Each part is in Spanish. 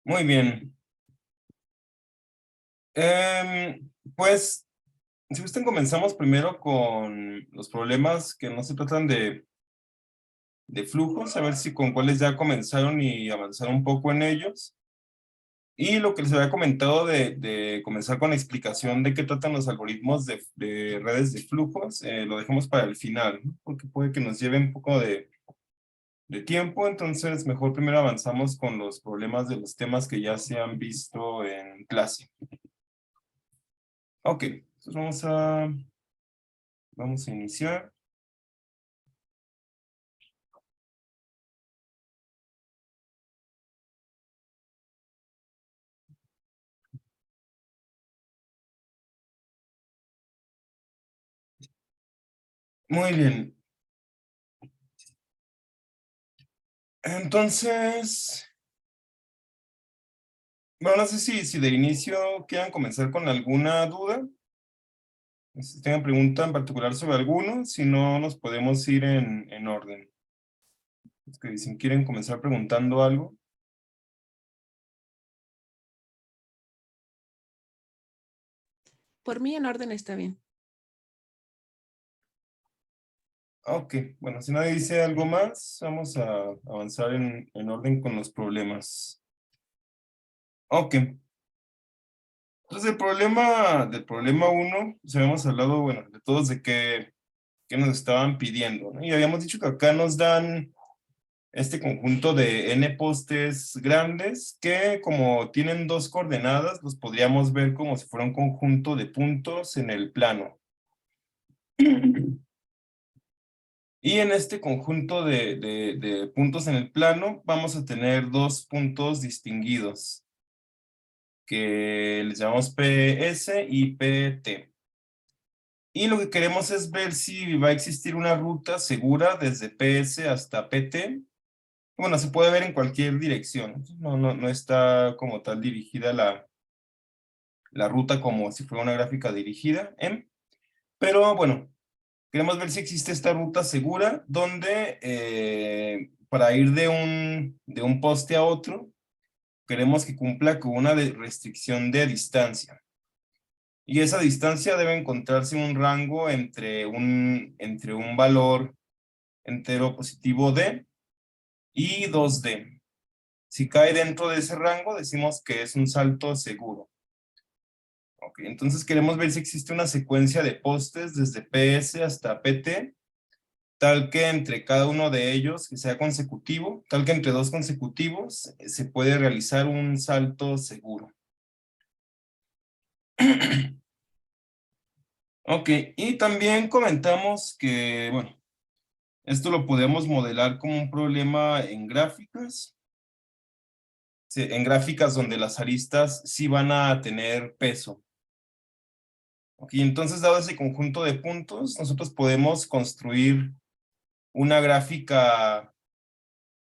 Muy bien. Pues, si gustan, comenzamos primero con los problemas que no se tratan de flujos, a ver si con cuáles ya comenzaron y avanzaron un poco en ellos. Y lo que les había comentado de comenzar con la explicación de qué tratan los algoritmos de redes de flujos, lo dejemos para el final, ¿no? Porque puede que nos lleve un poco de tiempo, entonces mejor primero avanzamos con los problemas de los temas que ya se han visto en clase. Ok, entonces vamos a iniciar. Muy bien. Entonces, bueno, no sé si de inicio quieran comenzar con alguna duda. Si tengan pregunta en particular sobre alguno, si no, nos podemos ir en orden. Es que dicen, ¿quieren comenzar preguntando algo? Por mí en orden está bien. Ok, bueno, si nadie dice algo más, vamos a avanzar en orden con los problemas. Ok. Entonces, del problema 1, pues habíamos hablado, bueno, de todos de qué nos estaban pidiendo, ¿no? Y habíamos dicho que acá nos dan este conjunto de n postes grandes que, como tienen dos coordenadas, los podríamos ver como si fuera un conjunto de puntos en el plano. Y en este conjunto de puntos en el plano vamos a tener dos puntos distinguidos que les llamamos PS y PT. Y lo que queremos es ver si va a existir una ruta segura desde PS hasta PT. Bueno, se puede ver en cualquier dirección. No está como tal dirigida la ruta como si fuera una gráfica dirigida. Pero bueno, queremos ver si existe esta ruta segura donde para ir de un poste a otro, queremos que cumpla con una restricción de distancia. Y esa distancia debe encontrarse en un rango entre un valor entero positivo D y 2D. Si cae dentro de ese rango, decimos que es un salto seguro. Ok, entonces queremos ver si existe una secuencia de postes desde PS hasta PT, tal que entre cada uno de ellos, que sea consecutivo, tal que entre dos consecutivos se puede realizar un salto seguro. Ok, y también comentamos que, bueno, esto lo podemos modelar como un problema en gráficas. Sí, en gráficas donde las aristas sí van a tener peso. Ok, entonces, dado ese conjunto de puntos, nosotros podemos construir una gráfica,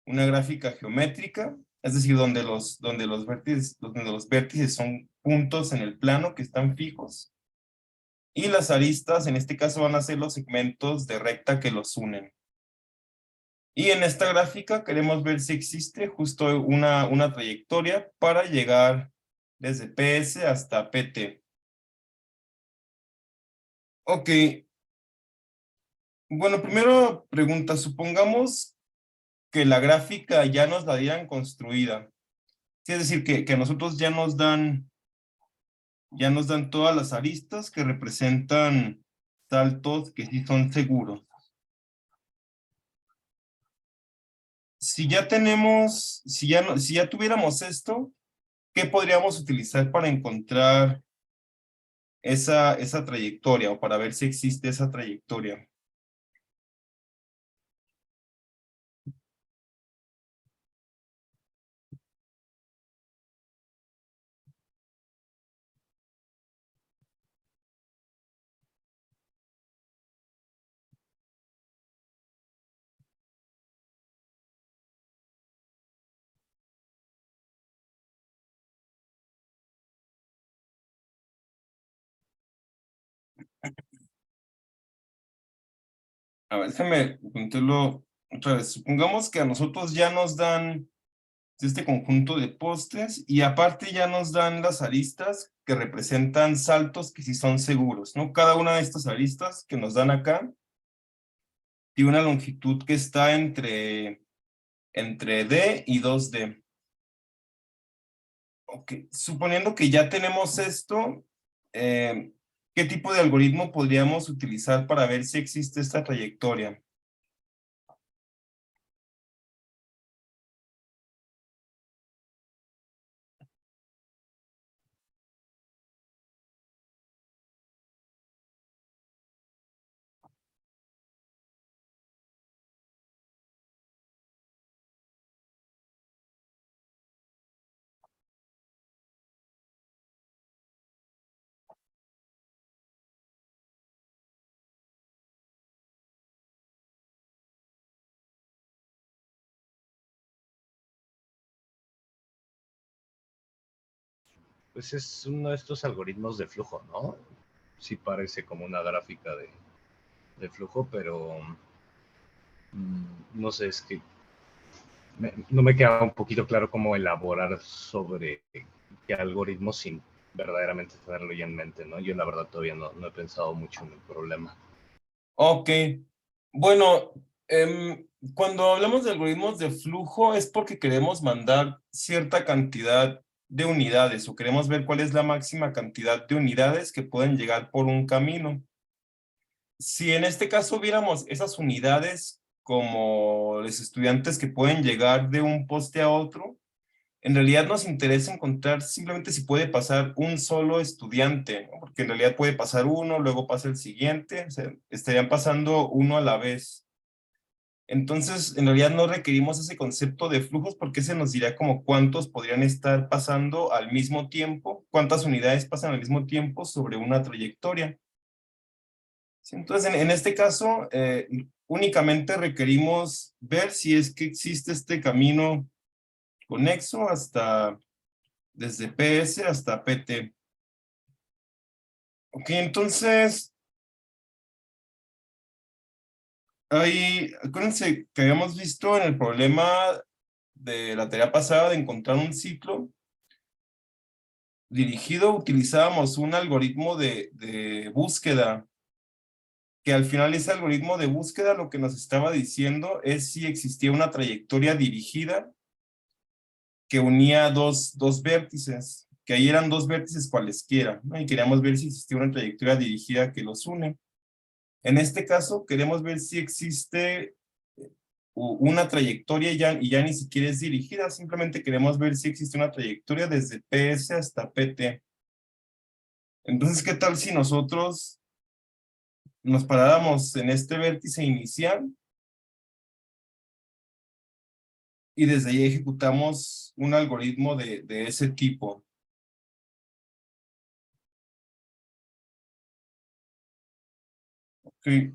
una gráfica geométrica, es decir, donde los vértices son puntos en el plano que están fijos, y las aristas, en este caso, van a ser los segmentos de recta que los unen. Y en esta gráfica queremos ver si existe justo una trayectoria para llegar desde PS hasta PT. Ok, bueno, primero pregunta, supongamos que la gráfica ya nos la dieran construida. Sí, es decir, que a nosotros ya nos dan todas las aristas que representan saltos que sí son seguros. Si ya tuviéramos esto, ¿qué podríamos utilizar para encontrar esa trayectoria o para ver si existe esa trayectoria? A ver, déjame contarlo otra vez. Supongamos que a nosotros ya nos dan este conjunto de postes, y aparte ya nos dan las aristas que representan saltos que sí son seguros, ¿no? Cada una de estas aristas que nos dan acá tiene una longitud que está entre D y 2D. Ok, suponiendo que ya tenemos esto, ¿qué tipo de algoritmo podríamos utilizar para ver si existe esta trayectoria? Pues es uno de estos algoritmos de flujo, ¿no? Sí parece como una gráfica de flujo, pero no sé, es que no me queda un poquito claro cómo elaborar sobre qué algoritmo sin verdaderamente tenerlo ya en mente, ¿no? Yo la verdad todavía no he pensado mucho en el problema. Ok, bueno, cuando hablamos de algoritmos de flujo es porque queremos mandar cierta cantidad de unidades o queremos ver cuál es la máxima cantidad de unidades que pueden llegar por un camino. Si en este caso viéramos esas unidades como los estudiantes que pueden llegar de un poste a otro, en realidad nos interesa encontrar simplemente si puede pasar un solo estudiante, ¿no? Porque en realidad puede pasar uno, luego pasa el siguiente, o sea, estarían pasando uno a la vez. Entonces, en realidad no requerimos ese concepto de flujos porque se nos dirá como cuántos podrían estar pasando al mismo tiempo, cuántas unidades pasan al mismo tiempo sobre una trayectoria. Sí, entonces, en este caso, únicamente requerimos ver si es que existe este camino conexo hasta, desde PS hasta PT. Ok, entonces, acuérdense que habíamos visto en el problema de la tarea pasada de encontrar un ciclo dirigido, utilizábamos un algoritmo de búsqueda, que al final ese algoritmo de búsqueda lo que nos estaba diciendo es si existía una trayectoria dirigida que unía dos vértices, que ahí eran dos vértices cualesquiera, ¿no? Y queríamos ver si existía una trayectoria dirigida que los une. En este caso, queremos ver si existe una trayectoria y ya ni siquiera es dirigida, simplemente queremos ver si existe una trayectoria desde PS hasta PT. Entonces, ¿qué tal si nosotros nos paráramos en este vértice inicial y desde ahí ejecutamos un algoritmo de ese tipo? Sí,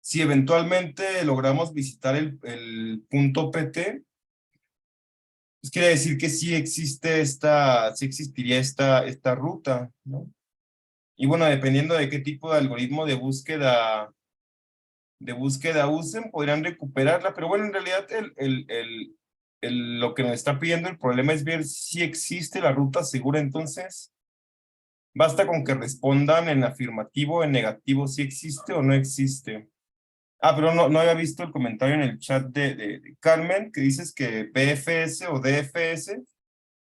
si eventualmente logramos visitar el punto PT, pues quiere decir que sí existe sí existiría esta ruta, ¿no? Y bueno, dependiendo de qué tipo de algoritmo de búsqueda usen, podrían recuperarla, pero bueno, en realidad lo que nos está pidiendo el problema es ver si existe la ruta segura, entonces basta con que respondan en afirmativo o en negativo si existe o no existe. Ah, pero no había visto el comentario en el chat de Carmen, que dices que BFS o DFS.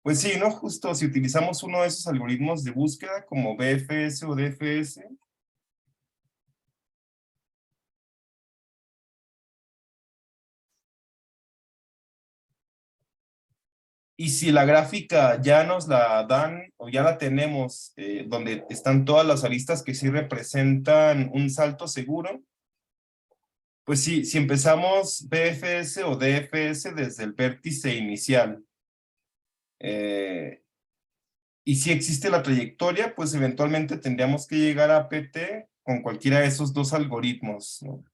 Pues sí, ¿no? Justo si utilizamos uno de esos algoritmos de búsqueda como BFS o DFS, y si la gráfica ya nos la dan o ya la tenemos, donde están todas las aristas que sí representan un salto seguro, pues sí, si empezamos BFS o DFS desde el vértice inicial, eh, y si existe la trayectoria, pues eventualmente tendríamos que llegar a PT con cualquiera de esos dos algoritmos, ¿no?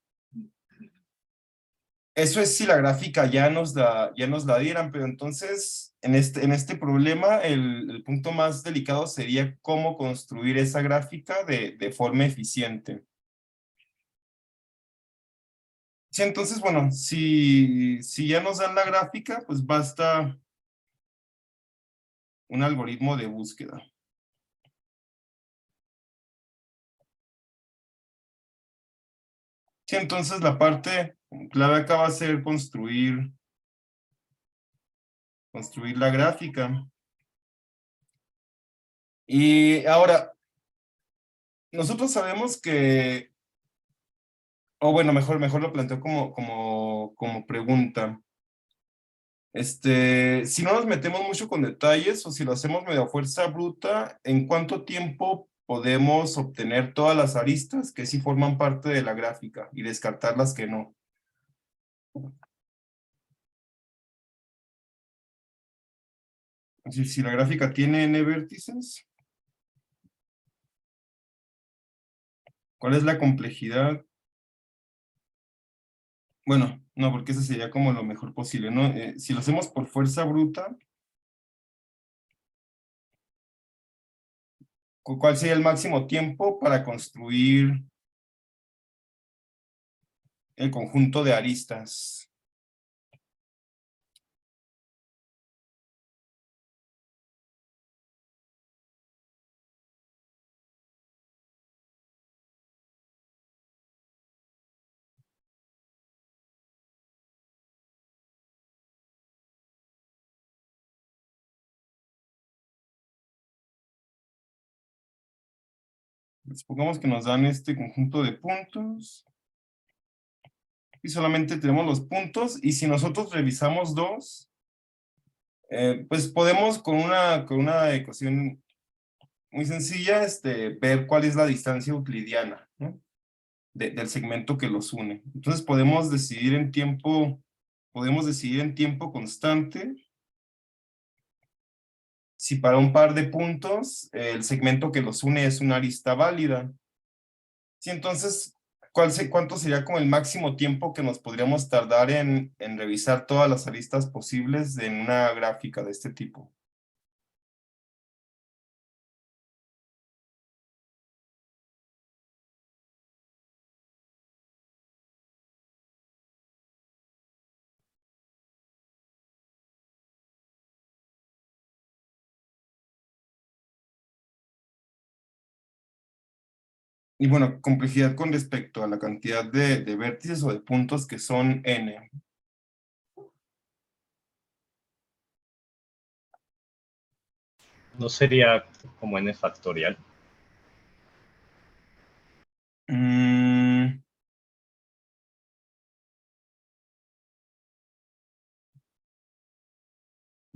Eso es si la gráfica ya nos la dieran, pero entonces en este problema el punto más delicado sería cómo construir esa gráfica de forma eficiente. Sí, entonces, bueno, si ya nos dan la gráfica, pues basta un algoritmo de búsqueda. Sí, entonces la parte clave acá va a ser construir la gráfica. Y ahora, nosotros sabemos que, o bueno, mejor lo planteo como pregunta. Si no nos metemos mucho con detalles o si lo hacemos medio a fuerza bruta, ¿en cuánto tiempo podemos obtener todas las aristas que sí forman parte de la gráfica y descartar las que no? Es decir, si la gráfica tiene n vértices, ¿cuál es la complejidad? Bueno, no, porque eso sería como lo mejor posible, ¿no? Si lo hacemos por fuerza bruta, ¿cuál sería el máximo tiempo para construir el conjunto de aristas? Supongamos que nos dan este conjunto de puntos y solamente tenemos los puntos, y si nosotros revisamos dos, pues podemos con una ecuación muy sencilla ver cuál es la distancia euclidiana, ¿no? Del segmento que los une. Entonces podemos decidir en tiempo constante si para un par de puntos el segmento que los une es una arista válida. Sí, entonces, ¿cuánto sería como el máximo tiempo que nos podríamos tardar en revisar todas las aristas posibles en una gráfica de este tipo? Y bueno, complejidad con respecto a la cantidad de vértices o de puntos que son n. ¿No sería como n factorial? Mm,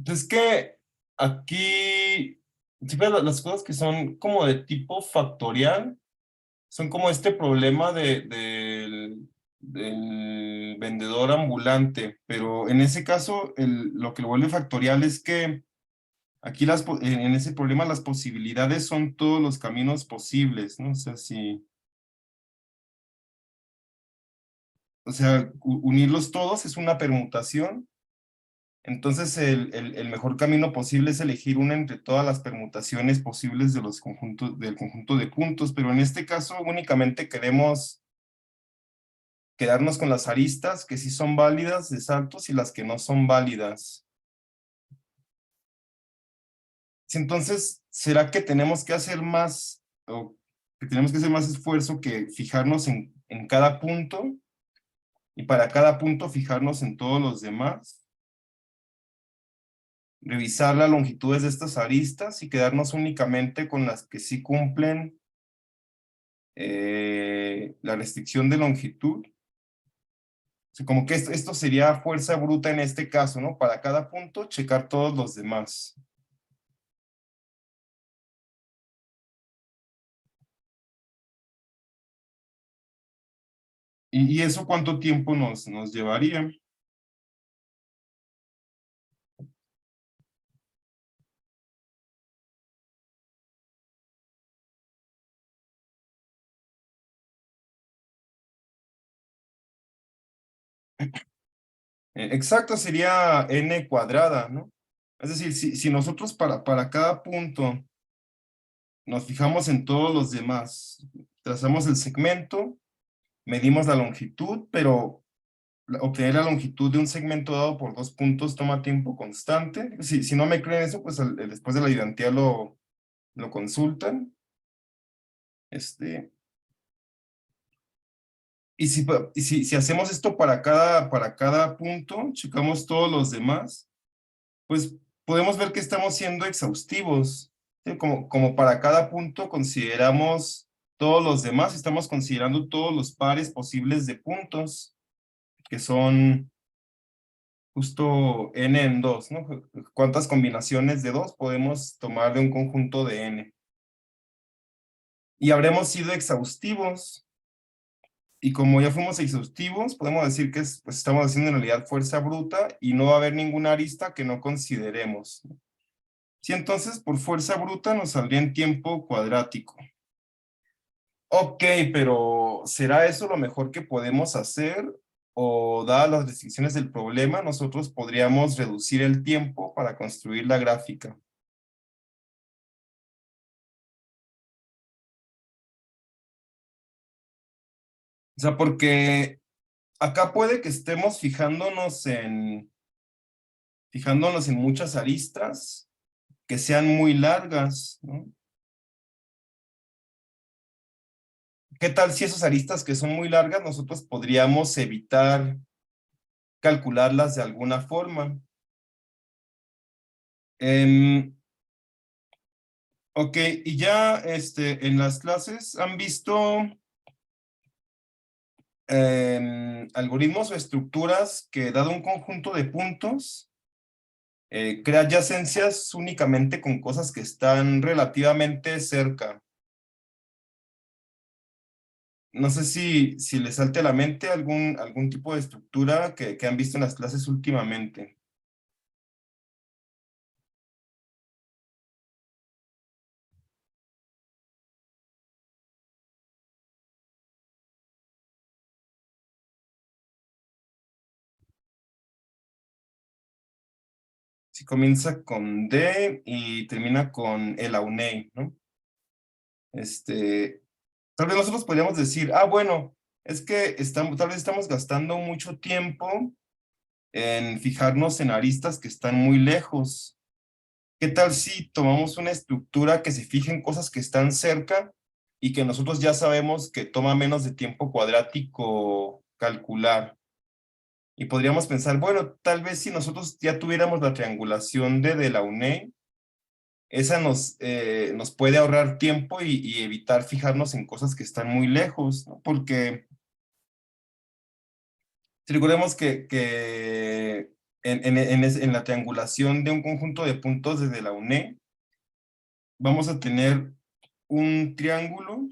pues es que aquí, siempre las cosas que son como de tipo factorial, son como este problema del vendedor ambulante, pero en ese caso lo que lo vuelve factorial es que aquí en ese problema las posibilidades son todos los caminos posibles, ¿no? O sea, unirlos todos es una permutación, entonces el mejor camino posible es elegir una entre todas las permutaciones posibles del conjunto de puntos, pero en este caso únicamente queremos quedarnos con las aristas que sí son válidas de saltos y las que no son válidas. Sí, entonces, ¿será que tenemos que hacer más, o que tenemos que hacer más esfuerzo que fijarnos en cada punto, y para cada punto fijarnos en todos los demás? Revisar las longitudes de estas aristas y quedarnos únicamente con las que sí cumplen la restricción de longitud. O sea, como que esto sería fuerza bruta en este caso, ¿no? Para cada punto, checar todos los demás. ¿Y eso cuánto tiempo nos llevaría? Exacto, sería n cuadrada, ¿no? Es decir, si nosotros para cada punto nos fijamos en todos los demás, trazamos el segmento, medimos la longitud, pero obtener la longitud de un segmento dado por 2 puntos toma tiempo constante. Si no me creen eso, pues después de la ayudantía lo consultan. Y si hacemos esto para cada punto, checamos todos los demás, pues podemos ver que estamos siendo exhaustivos. ¿Sí? Como para cada punto consideramos todos los demás, estamos considerando todos los pares posibles de puntos, que son justo n en 2, ¿no? ¿Cuántas combinaciones de 2 podemos tomar de un conjunto de n? Y habremos sido exhaustivos. Y como ya fuimos exhaustivos, podemos decir que pues estamos haciendo en realidad fuerza bruta y no va a haber ninguna arista que no consideremos. Sí, entonces por fuerza bruta nos saldría en tiempo cuadrático. Ok, pero ¿será eso lo mejor que podemos hacer? O dadas las restricciones del problema, nosotros podríamos reducir el tiempo para construir la gráfica. O sea, porque acá puede que estemos fijándonos en muchas aristas que sean muy largas, ¿no? ¿Qué tal si esas aristas que son muy largas nosotros podríamos evitar calcularlas de alguna forma? Ok, y ya en las clases han visto algoritmos o estructuras que dado un conjunto de puntos, crea adyacencias únicamente con cosas que están relativamente cerca. No sé si les salte a la mente algún tipo de estructura que han visto en las clases últimamente. Si comienza con D y termina con el AUNEI, ¿no? Tal vez nosotros podríamos decir, bueno, es que tal vez estamos gastando mucho tiempo en fijarnos en aristas que están muy lejos. ¿Qué tal si tomamos una estructura que se fije en cosas que están cerca y que nosotros ya sabemos que toma menos de tiempo cuadrático calcular? Y podríamos pensar, bueno, tal vez si nosotros ya tuviéramos la triangulación de la UNE, esa nos puede ahorrar tiempo y evitar fijarnos en cosas que están muy lejos, ¿no? Porque si recordemos que en la triangulación de un conjunto de puntos desde la UNE, vamos a tener un triángulo.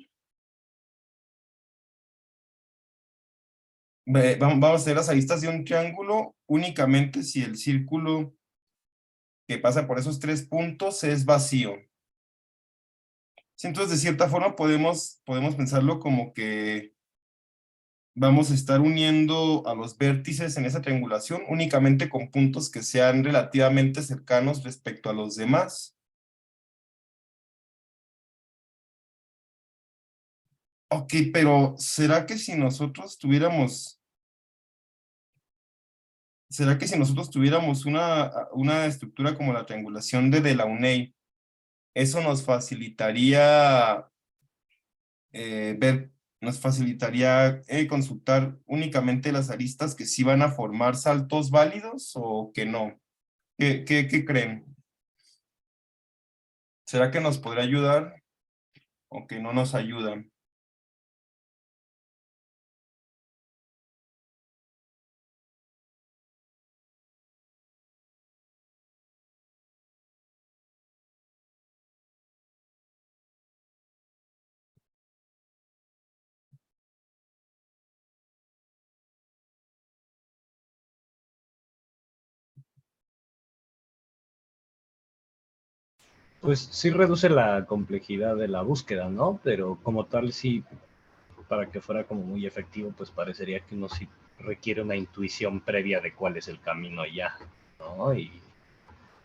Vamos a hacer las aristas de un triángulo únicamente si el círculo que pasa por esos 3 puntos es vacío. Sí, entonces, de cierta forma, podemos pensarlo como que vamos a estar uniendo a los vértices en esa triangulación únicamente con puntos que sean relativamente cercanos respecto a los demás. Ok, pero ¿será que si nosotros tuviéramos una estructura como la triangulación de Delaunay, eso nos facilitaría consultar únicamente las aristas que sí van a formar saltos válidos o que no? ¿Qué creen? ¿Será que nos podría ayudar o que no nos ayuda? Pues sí reduce la complejidad de la búsqueda, ¿no? Pero como tal, sí, para que fuera como muy efectivo, pues parecería que uno sí requiere una intuición previa de cuál es el camino ya, ¿no?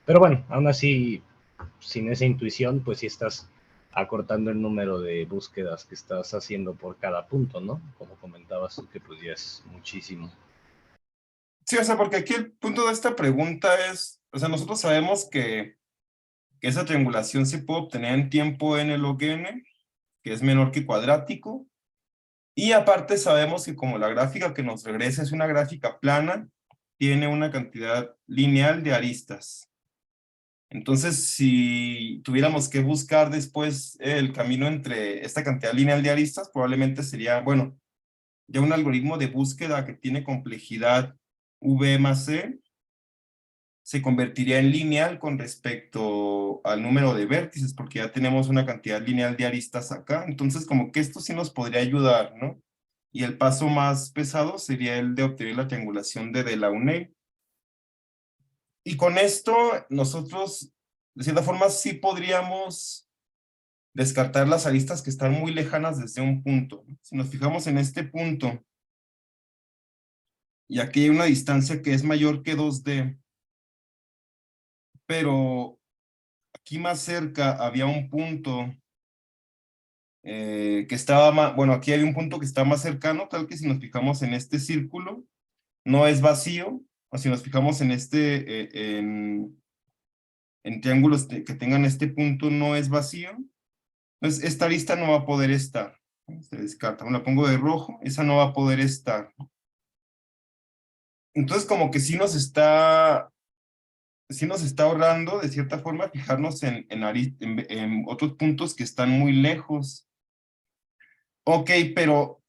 Pero bueno, aún así, sin esa intuición, pues sí estás acortando el número de búsquedas que estás haciendo por cada punto, ¿no? Como comentabas tú, que pues ya es muchísimo. Sí, o sea, porque aquí el punto de esta pregunta es, o sea, nosotros sabemos que esa triangulación se puede obtener en tiempo n log n, que es menor que cuadrático, y aparte sabemos que como la gráfica que nos regresa es una gráfica plana, tiene una cantidad lineal de aristas. Entonces, si tuviéramos que buscar después el camino entre esta cantidad lineal de aristas, probablemente sería, bueno, ya un algoritmo de búsqueda que tiene complejidad V más C, se convertiría en lineal con respecto al número de vértices, porque ya tenemos una cantidad lineal de aristas acá. Entonces, como que esto sí nos podría ayudar, ¿no? Y el paso más pesado sería el de obtener la triangulación de Delaunay. Y con esto, nosotros, de cierta forma, sí podríamos descartar las aristas que están muy lejanas desde un punto. Si nos fijamos en este punto, y aquí hay una distancia que es mayor que 2D, pero aquí más cerca había un punto que estaba más, bueno, aquí hay un punto que está más cercano, tal que si nos fijamos en este círculo, no es vacío, o si nos fijamos en en triángulos que tengan este punto, no es vacío. Entonces, esta arista no va a poder estar. Se descarta. La pongo de rojo, esa no va a poder estar. Entonces, como que sí nos está ahorrando, de cierta forma, fijarnos en otros puntos que están muy lejos. Ok, pero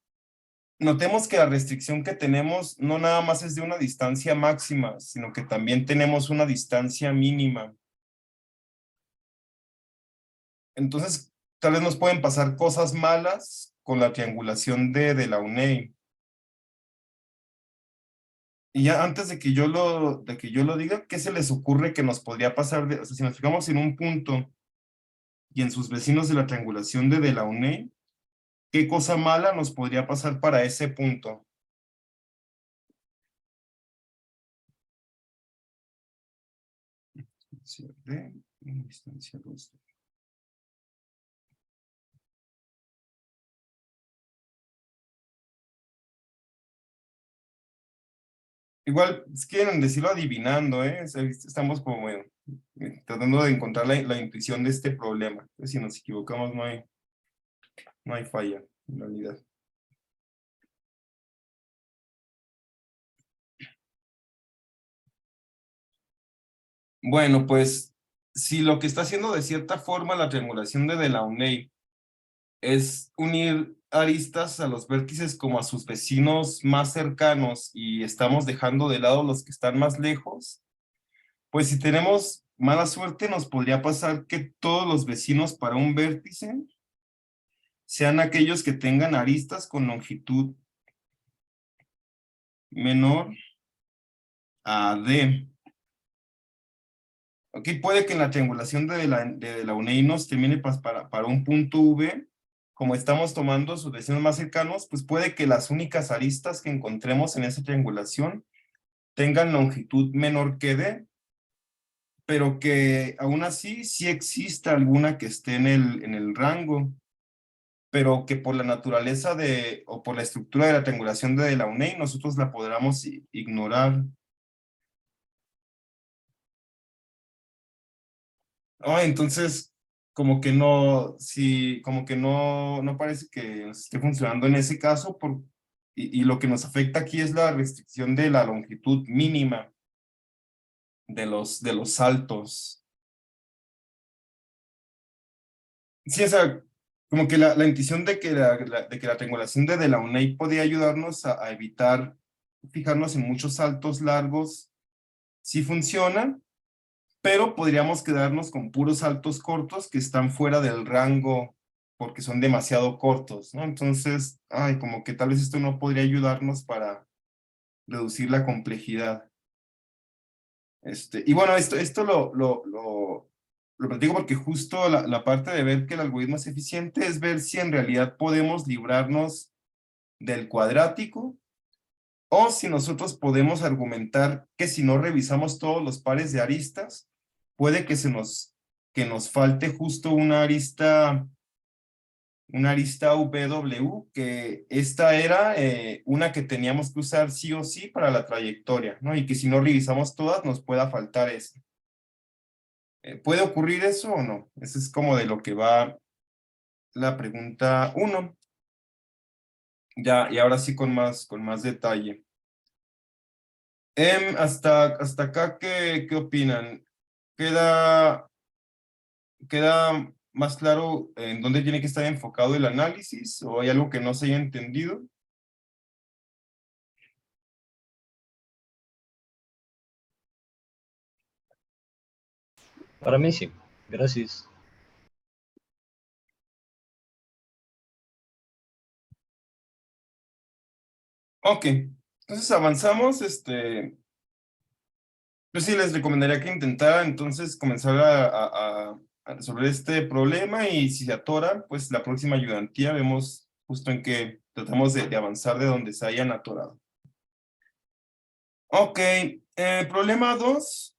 notemos que la restricción que tenemos no nada más es de una distancia máxima, sino que también tenemos una distancia mínima. Entonces, tal vez nos pueden pasar cosas malas con la triangulación de Delaunay. Y ya antes de que yo lo diga, ¿qué se les ocurre que nos podría pasar? O sea, si nos fijamos en un punto y en sus vecinos de la triangulación de Delaunay, ¿qué cosa mala nos podría pasar para ese punto? Distancia D, distancia 2. Igual, si quieren decirlo adivinando, ¿eh? O sea, estamos como tratando de encontrar la intuición de este problema. Entonces, si nos equivocamos, no hay falla, en realidad. Bueno, pues, si lo que está haciendo de cierta forma la triangulación de Delaunay es unir aristas a los vértices como a sus vecinos más cercanos y estamos dejando de lado los que están más lejos, pues si tenemos mala suerte nos podría pasar que todos los vecinos para un vértice sean aquellos que tengan aristas con longitud menor a D. Ok, puede que en la triangulación de la UNEI nos termine para un punto V, como estamos tomando sus vecinos más cercanos, pues puede que las únicas aristas que encontremos en esa triangulación tengan longitud menor que D, pero que aún así sí exista alguna que esté en el rango, pero que por la naturaleza o por la estructura de la triangulación de la UNEI nosotros la podamos ignorar. Entonces, como que no, sí, como que no parece que nos esté funcionando en ese caso, y lo que nos afecta aquí es la restricción de la longitud mínima de los saltos. Sí, o sea, como que la intuición de que de que la triangulación de la UNEI podía ayudarnos a evitar fijarnos en muchos saltos largos, sí funciona, pero podríamos quedarnos con puros saltos cortos que están fuera del rango porque son demasiado cortos, ¿no? Entonces, ay, como que tal vez esto no podría ayudarnos para reducir la complejidad. Y bueno, esto lo platico porque justo la parte de ver que el algoritmo es eficiente es ver si en realidad podemos librarnos del cuadrático o si nosotros podemos argumentar que si no revisamos todos los pares de aristas, puede que nos falte justo una arista una arista VW, que esta era una que teníamos que usar sí o sí para la trayectoria, ¿no? Y que si no revisamos todas, nos pueda faltar esa. ¿Puede ocurrir eso o no? Eso es como de lo que va la pregunta 1. Ya, y ahora sí con más detalle. Hasta acá, ¿qué opinan? ¿Queda, queda más claro en dónde tiene que estar enfocado el análisis o hay algo que no se haya entendido? Para mí sí. Gracias. Ok, entonces avanzamos, pues sí, les recomendaría que intentara entonces comenzar a resolver este problema y si se atoran, pues la próxima ayudantía vemos justo en que tratamos de avanzar de donde se hayan atorado. Ok, problema 2.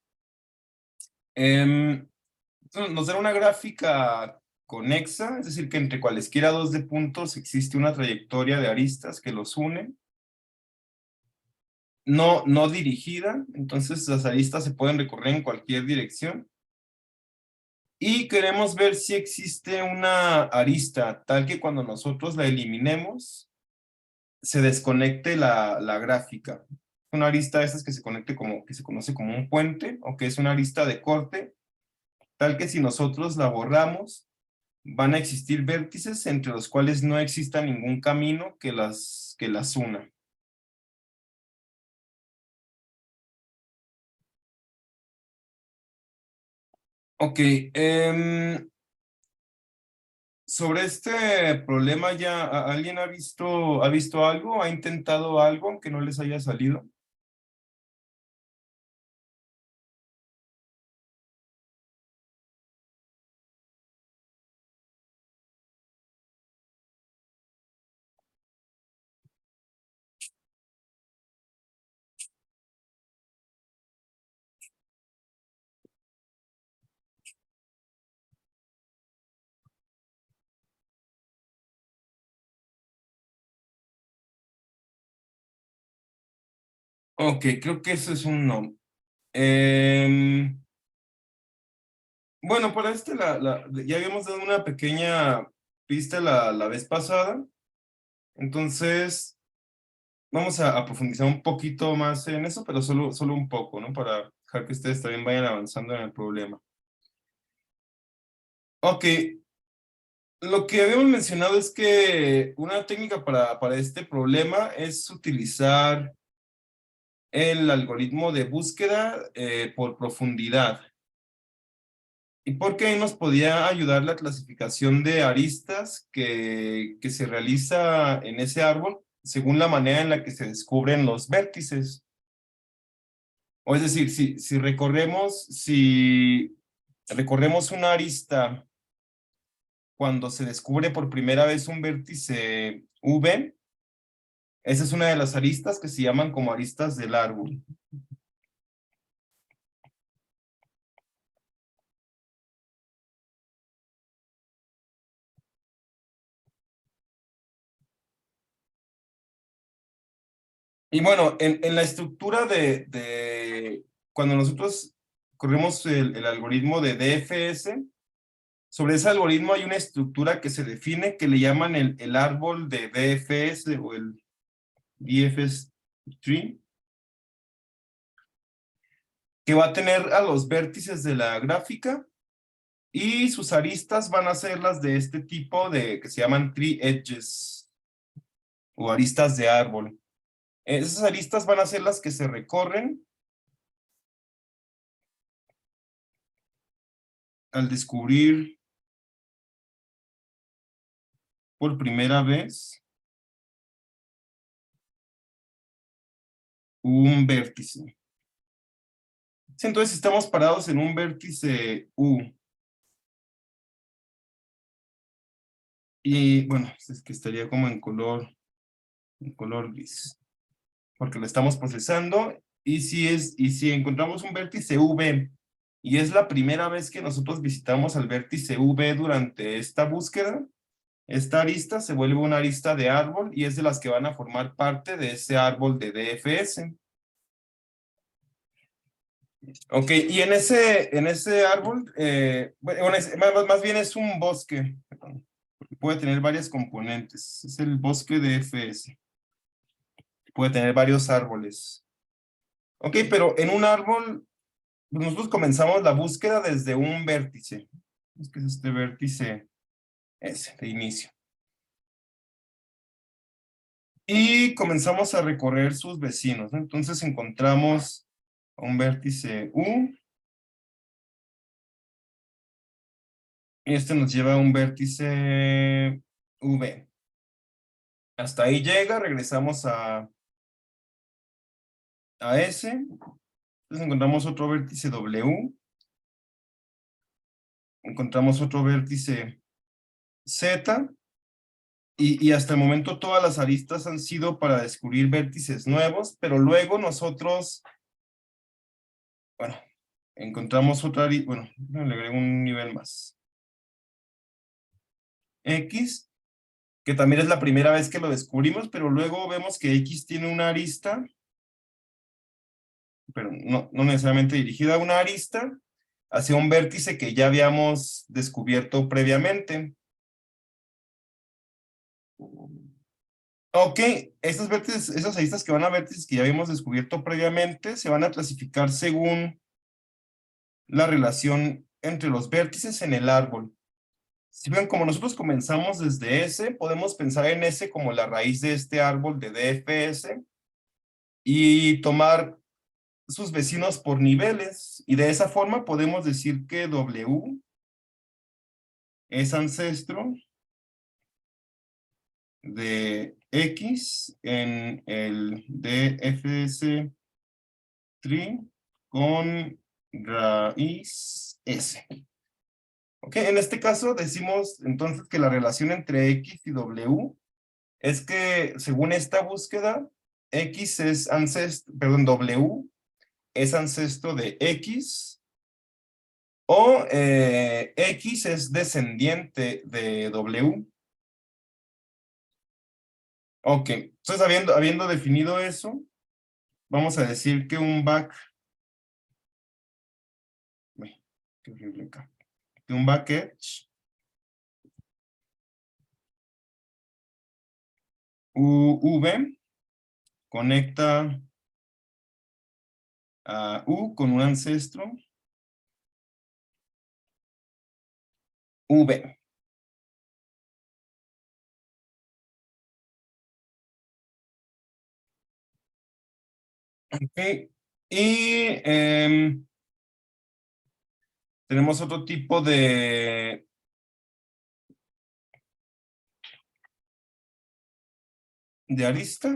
Nos da una gráfica conexa, es decir, que entre cualesquiera dos de puntos existe una trayectoria de aristas que los une. No dirigida, entonces las aristas se pueden recorrer en cualquier dirección. Y queremos ver si existe una arista tal que cuando nosotros la eliminemos, se desconecte la gráfica. Una arista de esas que se conecte como, que se conoce como un puente, o que es una arista de corte, tal que si nosotros la borramos, van a existir vértices entre los cuales no exista ningún camino que las una. Ok, sobre este problema ya alguien ha visto algo, ha intentado algo aunque no les haya salido. Ok, creo que eso es un no. Bueno, para ya habíamos dado una pequeña pista la vez pasada, entonces vamos a profundizar un poquito más en eso, pero solo un poco, ¿no? Para dejar que ustedes también vayan avanzando en el problema. Ok, lo que habíamos mencionado es que una técnica para este problema es utilizar el algoritmo de búsqueda por profundidad. ¿Y por qué ahí nos podía ayudar la clasificación de aristas que se realiza en ese árbol según la manera en la que se descubren los vértices? O es decir, si recorremos una arista cuando se descubre por primera vez un vértice V, esa es una de las aristas que se llaman como aristas del árbol. Y bueno, en la estructura cuando nosotros corremos el algoritmo de DFS, sobre ese algoritmo hay una estructura que se define que le llaman el árbol de DFS o el DFS tree, que va a tener a los vértices de la gráfica y sus aristas van a ser las de este tipo que se llaman tree edges o aristas de árbol. Esas aristas van a ser las que se recorren al descubrir por primera vez un vértice. Sí, entonces estamos parados en un vértice U. Y bueno, es que estaría como en color gris, porque lo estamos procesando. Y si encontramos un vértice V y es la primera vez que nosotros visitamos al vértice V durante esta búsqueda, esta arista se vuelve una arista de árbol y es de las que van a formar parte de ese árbol de DFS. Ok, y en ese árbol, bueno, más bien es un bosque, perdón, porque puede tener varias componentes. Es el bosque de FS. Puede tener varios árboles. Ok, pero en un árbol, nosotros comenzamos la búsqueda desde un vértice. Es que es este vértice S de inicio. Y comenzamos a recorrer sus vecinos, ¿no? Entonces encontramos un vértice U. Y este nos lleva a un vértice V. Hasta ahí llega, regresamos a S. Entonces encontramos otro vértice W. Encontramos otro vértice Z. Y hasta el momento todas las aristas han sido para descubrir vértices nuevos, pero luego nosotros, bueno, encontramos otra arista, bueno, le agrego un nivel más. X, que también es la primera vez que lo descubrimos, pero luego vemos que X tiene una arista, pero no necesariamente dirigida a una arista, hacia un vértice que ya habíamos descubierto previamente. Ok, estos vértices, esas aristas que van a vértices que ya habíamos descubierto previamente, se van a clasificar según la relación entre los vértices en el árbol. Si ven, como nosotros comenzamos desde S, podemos pensar en S como la raíz de este árbol de DFS y tomar sus vecinos por niveles. Y de esa forma podemos decir que W es ancestro de X en el DFS tree con raíz S. Ok, en este caso decimos entonces que la relación entre X y W es que según esta búsqueda, X es ancestro, perdón, W es ancestro de X o X es descendiente de W. Ok, entonces habiendo definido eso, vamos a decir que un back, uy, qué horrible acá, que un back edge UV conecta a U con un ancestro V. Ok, y tenemos otro tipo de arista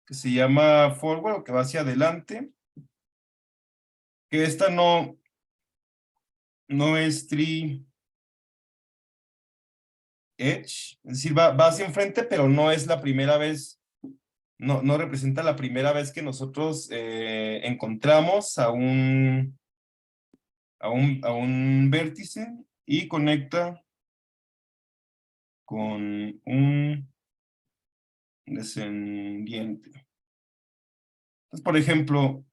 que se llama forward o que va hacia adelante, que esta no es tree edge, es decir, va hacia enfrente, pero no es la primera vez, no representa la primera vez que nosotros encontramos a un vértice y conecta con un descendiente. Entonces, por ejemplo,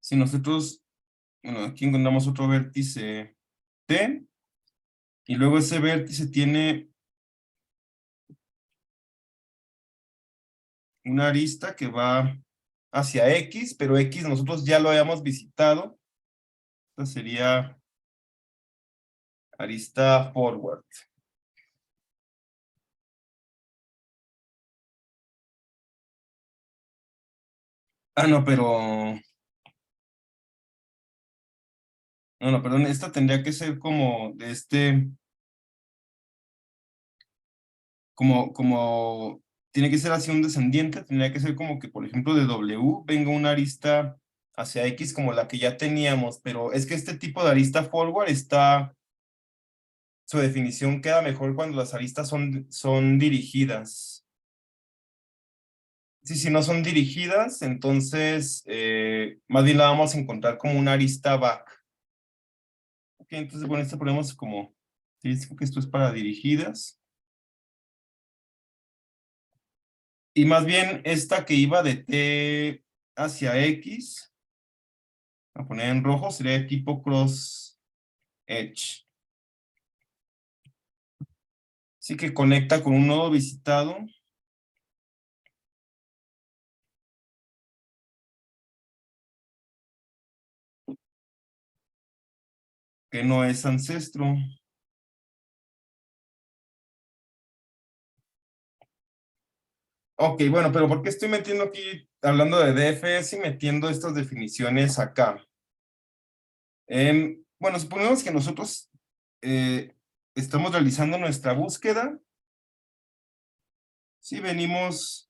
si nosotros, bueno, aquí encontramos otro vértice T, y luego ese vértice tiene una arista que va hacia X, pero X nosotros ya lo habíamos visitado. Esta sería arista forward. Ah, no, pero... No, perdón, esta tendría que ser como de como tiene que ser hacia un descendiente, tendría que ser como que, por ejemplo, de W venga una arista hacia X como la que ya teníamos, pero es que este tipo de arista forward su definición queda mejor cuando las aristas son dirigidas. si no son dirigidas, entonces más bien la vamos a encontrar como una arista back. Ok, entonces con esto ponemos como, sí, digo que esto es para dirigidas. Y más bien esta que iba de T hacia X, a poner en rojo, sería de tipo cross edge. Así que conecta con un nodo visitado. Que no es ancestro. Ok, bueno, pero ¿por qué estoy metiendo aquí, hablando de DFS y metiendo estas definiciones acá? Bueno, suponemos que nosotros estamos realizando nuestra búsqueda. Si venimos,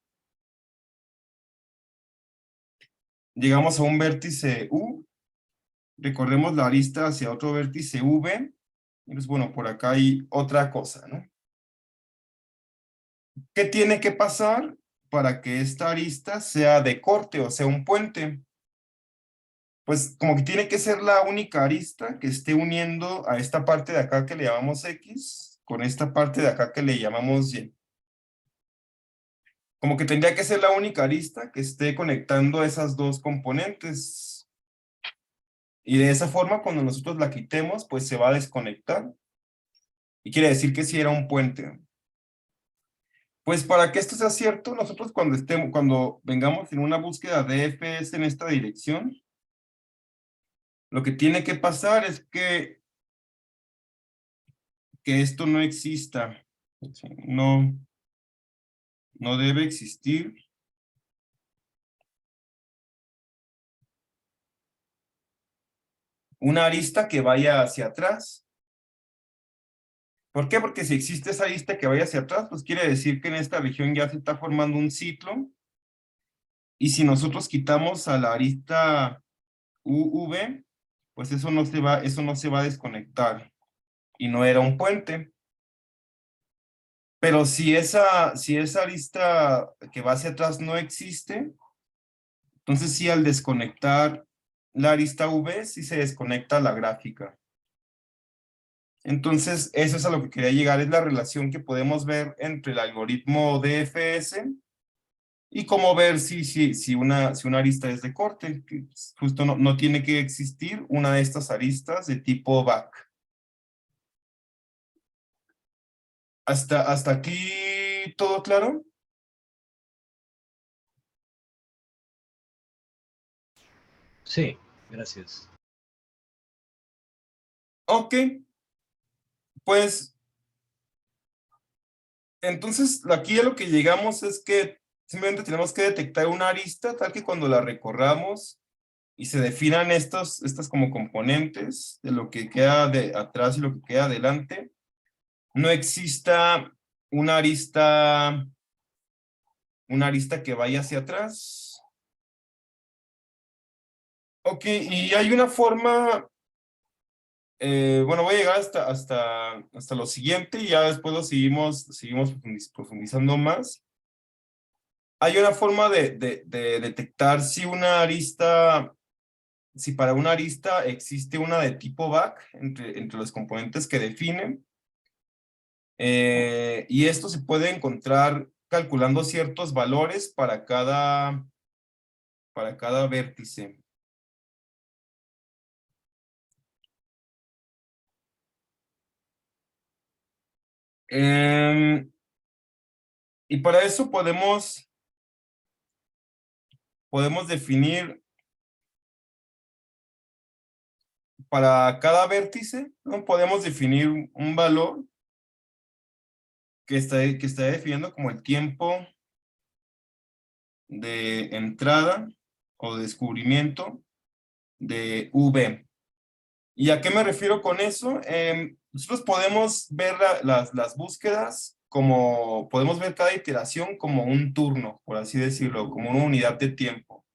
llegamos a un vértice U, recorremos la arista hacia otro vértice V, y pues bueno, por acá hay otra cosa, ¿no? ¿Qué tiene que pasar para que esta arista sea de corte, o sea, un puente? Pues como que tiene que ser la única arista que esté uniendo a esta parte de acá que le llamamos X, con esta parte de acá que le llamamos Y. Como que tendría que ser la única arista que esté conectando esas dos componentes. Y de esa forma, cuando nosotros la quitemos, pues se va a desconectar. Y quiere decir que sí era un puente. Pues para que esto sea cierto, nosotros cuando vengamos en una búsqueda de FS en esta dirección, lo que tiene que pasar es que esto no exista. No, no debe existir una arista que vaya hacia atrás. ¿Por qué? Porque si existe esa arista que vaya hacia atrás, pues quiere decir que en esta región ya se está formando un ciclo. Y si nosotros quitamos a la arista UV, pues eso no se va a desconectar. Y no era un puente. Pero si esa arista que va hacia atrás no existe, entonces sí, al desconectar la arista V, sí se desconecta la gráfica. Entonces, eso es a lo que quería llegar, es la relación que podemos ver entre el algoritmo DFS y cómo ver si una arista es de corte, que justo no tiene que existir una de estas aristas de tipo back. ¿Hasta aquí todo claro? Sí, gracias. Ok, pues entonces aquí a lo que llegamos es que simplemente tenemos que detectar una arista tal que cuando la recorramos y se definan estas como componentes de lo que queda de atrás y lo que queda adelante, no exista una arista, una arista que vaya hacia atrás. Ok, y hay una forma, bueno, voy a llegar hasta lo siguiente y ya después lo seguimos profundizando más. Hay una forma de detectar si una arista, si para una arista existe una de tipo back entre los componentes que definen. Y esto se puede encontrar calculando ciertos valores para cada vértice. Y para eso podemos definir para cada vértice, ¿no? Podemos definir un valor que está definiendo como el tiempo de entrada o descubrimiento de V. ¿Y a qué me refiero con eso? Nosotros podemos ver las búsquedas como, podemos ver cada iteración como un turno, por así decirlo, como una unidad de tiempo.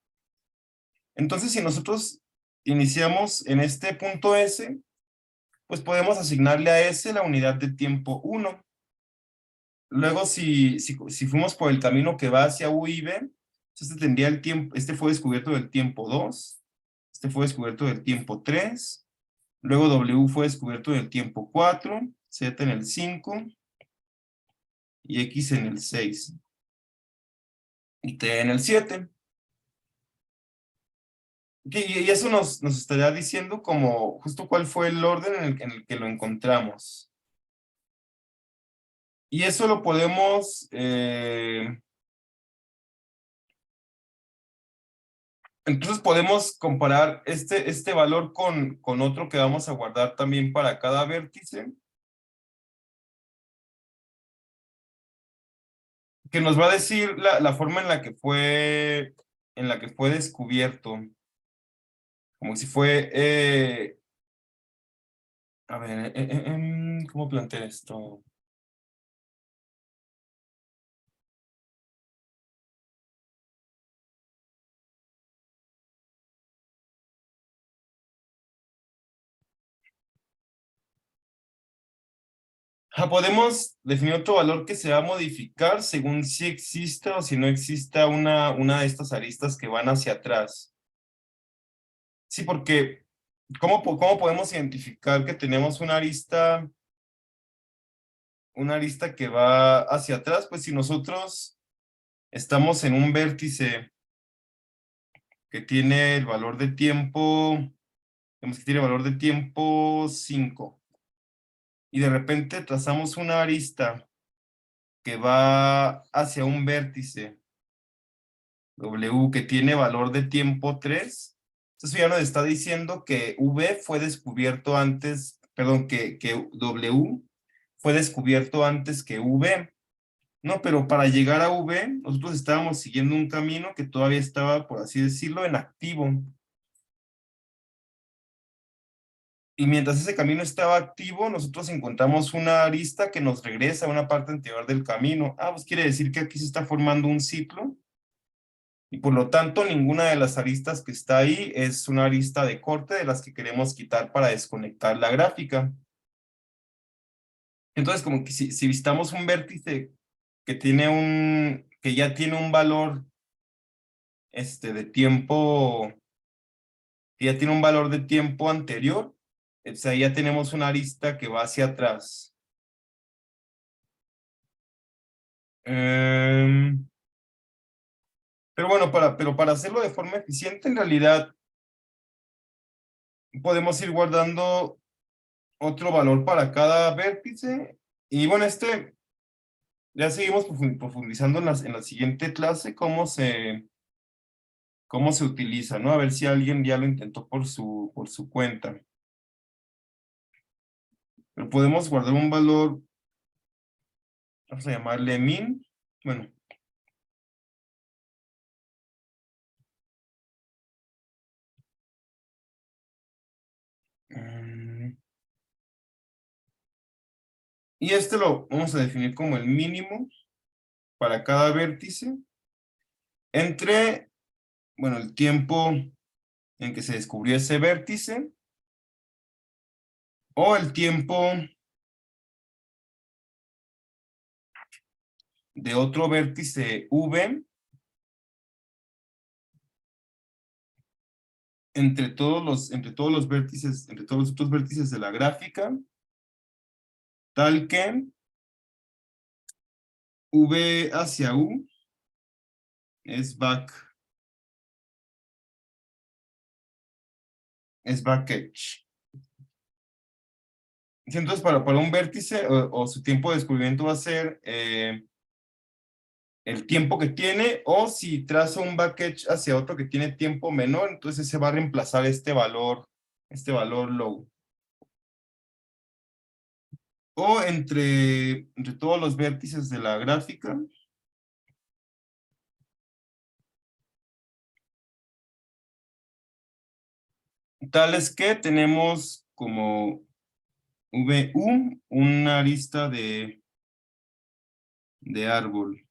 Entonces, si nosotros iniciamos en este punto S, pues podemos asignarle a S la unidad de tiempo 1. Luego, si fuimos por el camino que va hacia U y B, Este tendría el tiempo, este fue descubierto del tiempo 2, este fue descubierto del tiempo 3, luego W fue descubierto del tiempo 4, Z en el 5 y X en el 6 y T en el 7. Y eso nos estaría diciendo como justo cuál fue el orden en el que lo encontramos. Y eso lo podemos, entonces podemos comparar este valor con otro que vamos a guardar también para cada vértice, que nos va a decir la forma en la que fue descubierto. Como si fue, a ver, ¿cómo plantear esto? Podemos definir otro valor que se va a modificar según si exista o si no exista una de estas aristas que van hacia atrás. Sí, porque ¿cómo podemos identificar que tenemos una arista que va hacia atrás? Pues si nosotros estamos en un vértice que tiene el valor de tiempo, digamos que tiene valor de tiempo 5, y de repente trazamos una arista que va hacia un vértice W que tiene valor de tiempo 3, entonces ya nos está diciendo que V fue descubierto antes, perdón, que W fue descubierto antes que V. No, pero para llegar a V, nosotros estábamos siguiendo un camino que todavía estaba, por así decirlo, en activo. Y mientras ese camino estaba activo, nosotros encontramos una arista que nos regresa a una parte anterior del camino. Pues quiere decir que aquí se está formando un ciclo. Y por lo tanto, ninguna de las aristas que está ahí es una arista de corte de las que queremos quitar para desconectar la gráfica. Entonces, como que si visitamos un vértice que ya tiene un valor de tiempo, que ya tiene un valor de tiempo anterior, o sea, ya tenemos una arista que va hacia atrás. Pero bueno, pero para hacerlo de forma eficiente, en realidad podemos ir guardando otro valor para cada vértice. Y bueno, ya seguimos profundizando en la siguiente clase cómo se utiliza, ¿no? A ver si alguien ya lo intentó por su cuenta. Pero podemos guardar un valor, vamos a llamarle min. Bueno. Y lo vamos a definir como el mínimo para cada vértice entre, bueno, el tiempo en que se descubrió ese vértice o el tiempo de otro vértice V entre todos los vértices, entre todos los otros vértices de la gráfica, tal que V hacia U es back-edge. Entonces, para un vértice o su tiempo de descubrimiento va a ser el tiempo que tiene, o si trazo un back-edge hacia otro que tiene tiempo menor, entonces se va a reemplazar este valor low. O entre todos los vértices de la gráfica, tales que tenemos como VU una arista de árbol.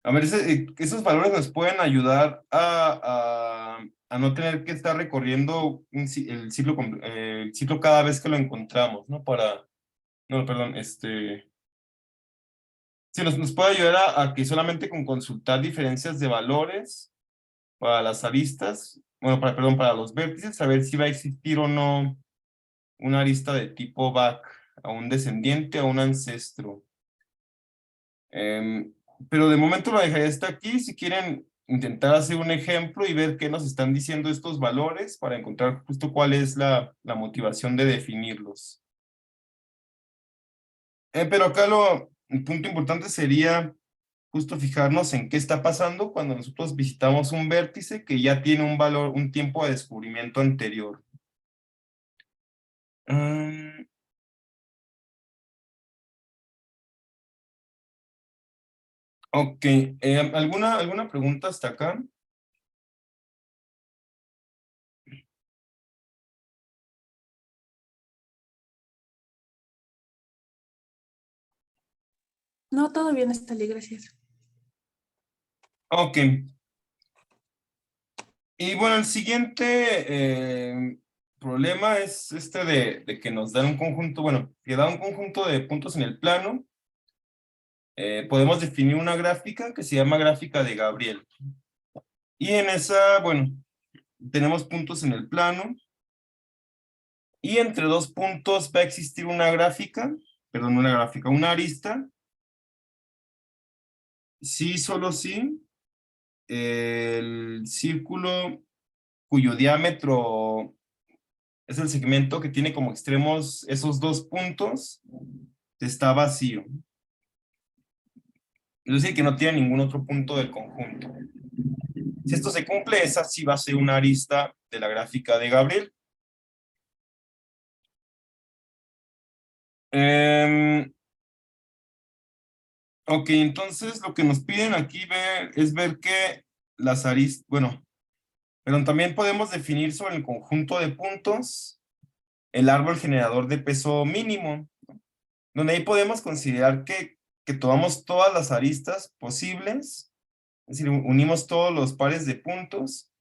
A ver, esos valores nos pueden ayudar a no tener que estar recorriendo el ciclo cada vez que lo encontramos, ¿no? No, perdón, sí, nos puede ayudar a que solamente con consultar diferencias de valores para las aristas, bueno, perdón, para los vértices, saber si va a existir o no una arista de tipo back a un descendiente o un ancestro. Em, pero de momento lo dejaré hasta aquí. Si quieren intentar hacer un ejemplo y ver qué nos están diciendo estos valores para encontrar justo cuál es la motivación de definirlos. Pero acá el punto importante sería justo fijarnos en qué está pasando cuando nosotros visitamos un vértice que ya tiene un valor, un tiempo de descubrimiento anterior. Mm, ok, ¿alguna pregunta hasta acá? No, todo bien, Estali, gracias. Ok. Y bueno, el siguiente problema es este de que nos dan un conjunto, bueno, que da un conjunto de puntos en el plano. Podemos definir una gráfica que se llama gráfica de Gabriel. Y en esa, bueno, tenemos puntos en el plano. Y entre dos puntos va a existir una gráfica, perdón, una arista. Sí, solo sí. El círculo cuyo diámetro es el segmento que tiene como extremos esos dos puntos, está vacío. Es decir, que no tiene ningún otro punto del conjunto. Si esto se cumple, esa sí va a ser una arista de la gráfica de Gabriel. Ok, entonces lo que nos piden aquí es ver que las aristas, bueno, pero también podemos definir sobre el conjunto de puntos el árbol generador de peso mínimo, donde ahí podemos considerar que tomamos todas las aristas posibles, es decir, unimos todos los pares de puntos,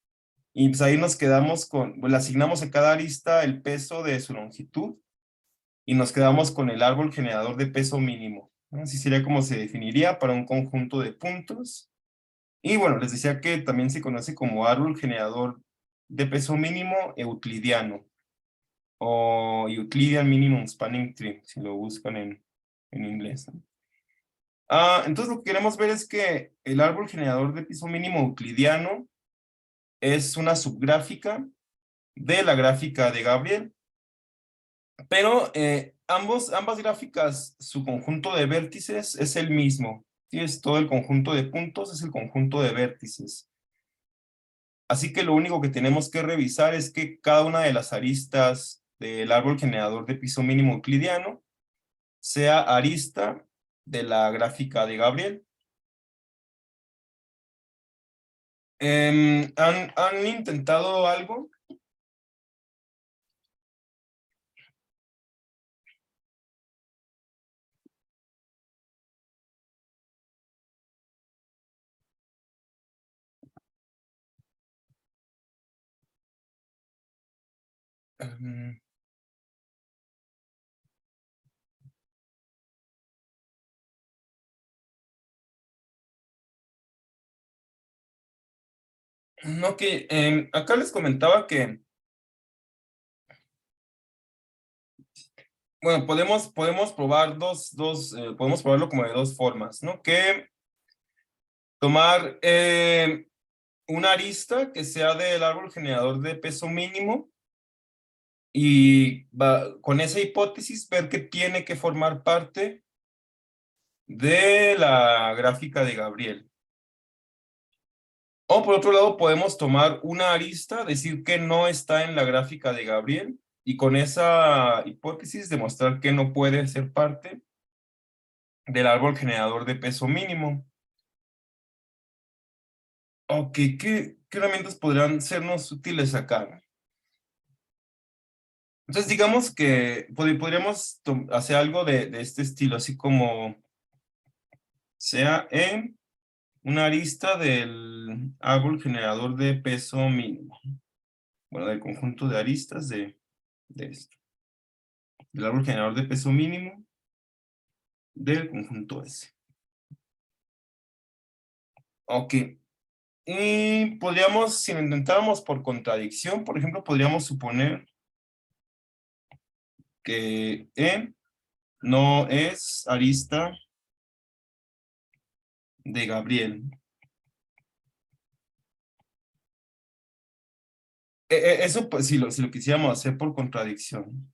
y pues ahí nos quedamos con, pues, le asignamos a cada arista el peso de su longitud, y nos quedamos con el árbol generador de peso mínimo, ¿no? Así sería como se definiría para un conjunto de puntos. Y bueno, les decía que también se conoce como árbol generador de peso mínimo euclidiano, o Euclidean Minimum Spanning Tree, si lo buscan en inglés, ¿no? Entonces lo que queremos ver es que el árbol generador de peso mínimo euclidiano es una subgráfica de la gráfica de Gabriel, pero ambas gráficas, su conjunto de vértices es el mismo. ¿Sí? Es todo el conjunto de puntos, es el conjunto de vértices. Así que lo único que tenemos que revisar es que cada una de las aristas del árbol generador de piso mínimo euclidiano sea arista de la gráfica de Gabriel. ¿Han intentado algo? Em, no, que acá les comentaba que, bueno, podemos probar podemos probarlo como de dos formas, ¿no? Que tomar una arista que sea del árbol generador de peso mínimo y con esa hipótesis ver que tiene que formar parte de la gráfica de Gabriel. O por otro lado, podemos tomar una arista, decir que no está en la gráfica de Gabriel y con esa hipótesis demostrar que no puede ser parte del árbol generador de peso mínimo. Ok, ¿qué herramientas podrían sernos útiles acá? Entonces, digamos que podríamos hacer algo de este estilo, así como sea en una arista del árbol generador de peso mínimo. Bueno, del conjunto de aristas de esto. El árbol generador de peso mínimo. del conjunto S. Ok. Y podríamos, si lo intentáramos por contradicción, por ejemplo, podríamos suponer que E no es arista de Gabriel. Eso, pues, si lo quisiéramos hacer por contradicción.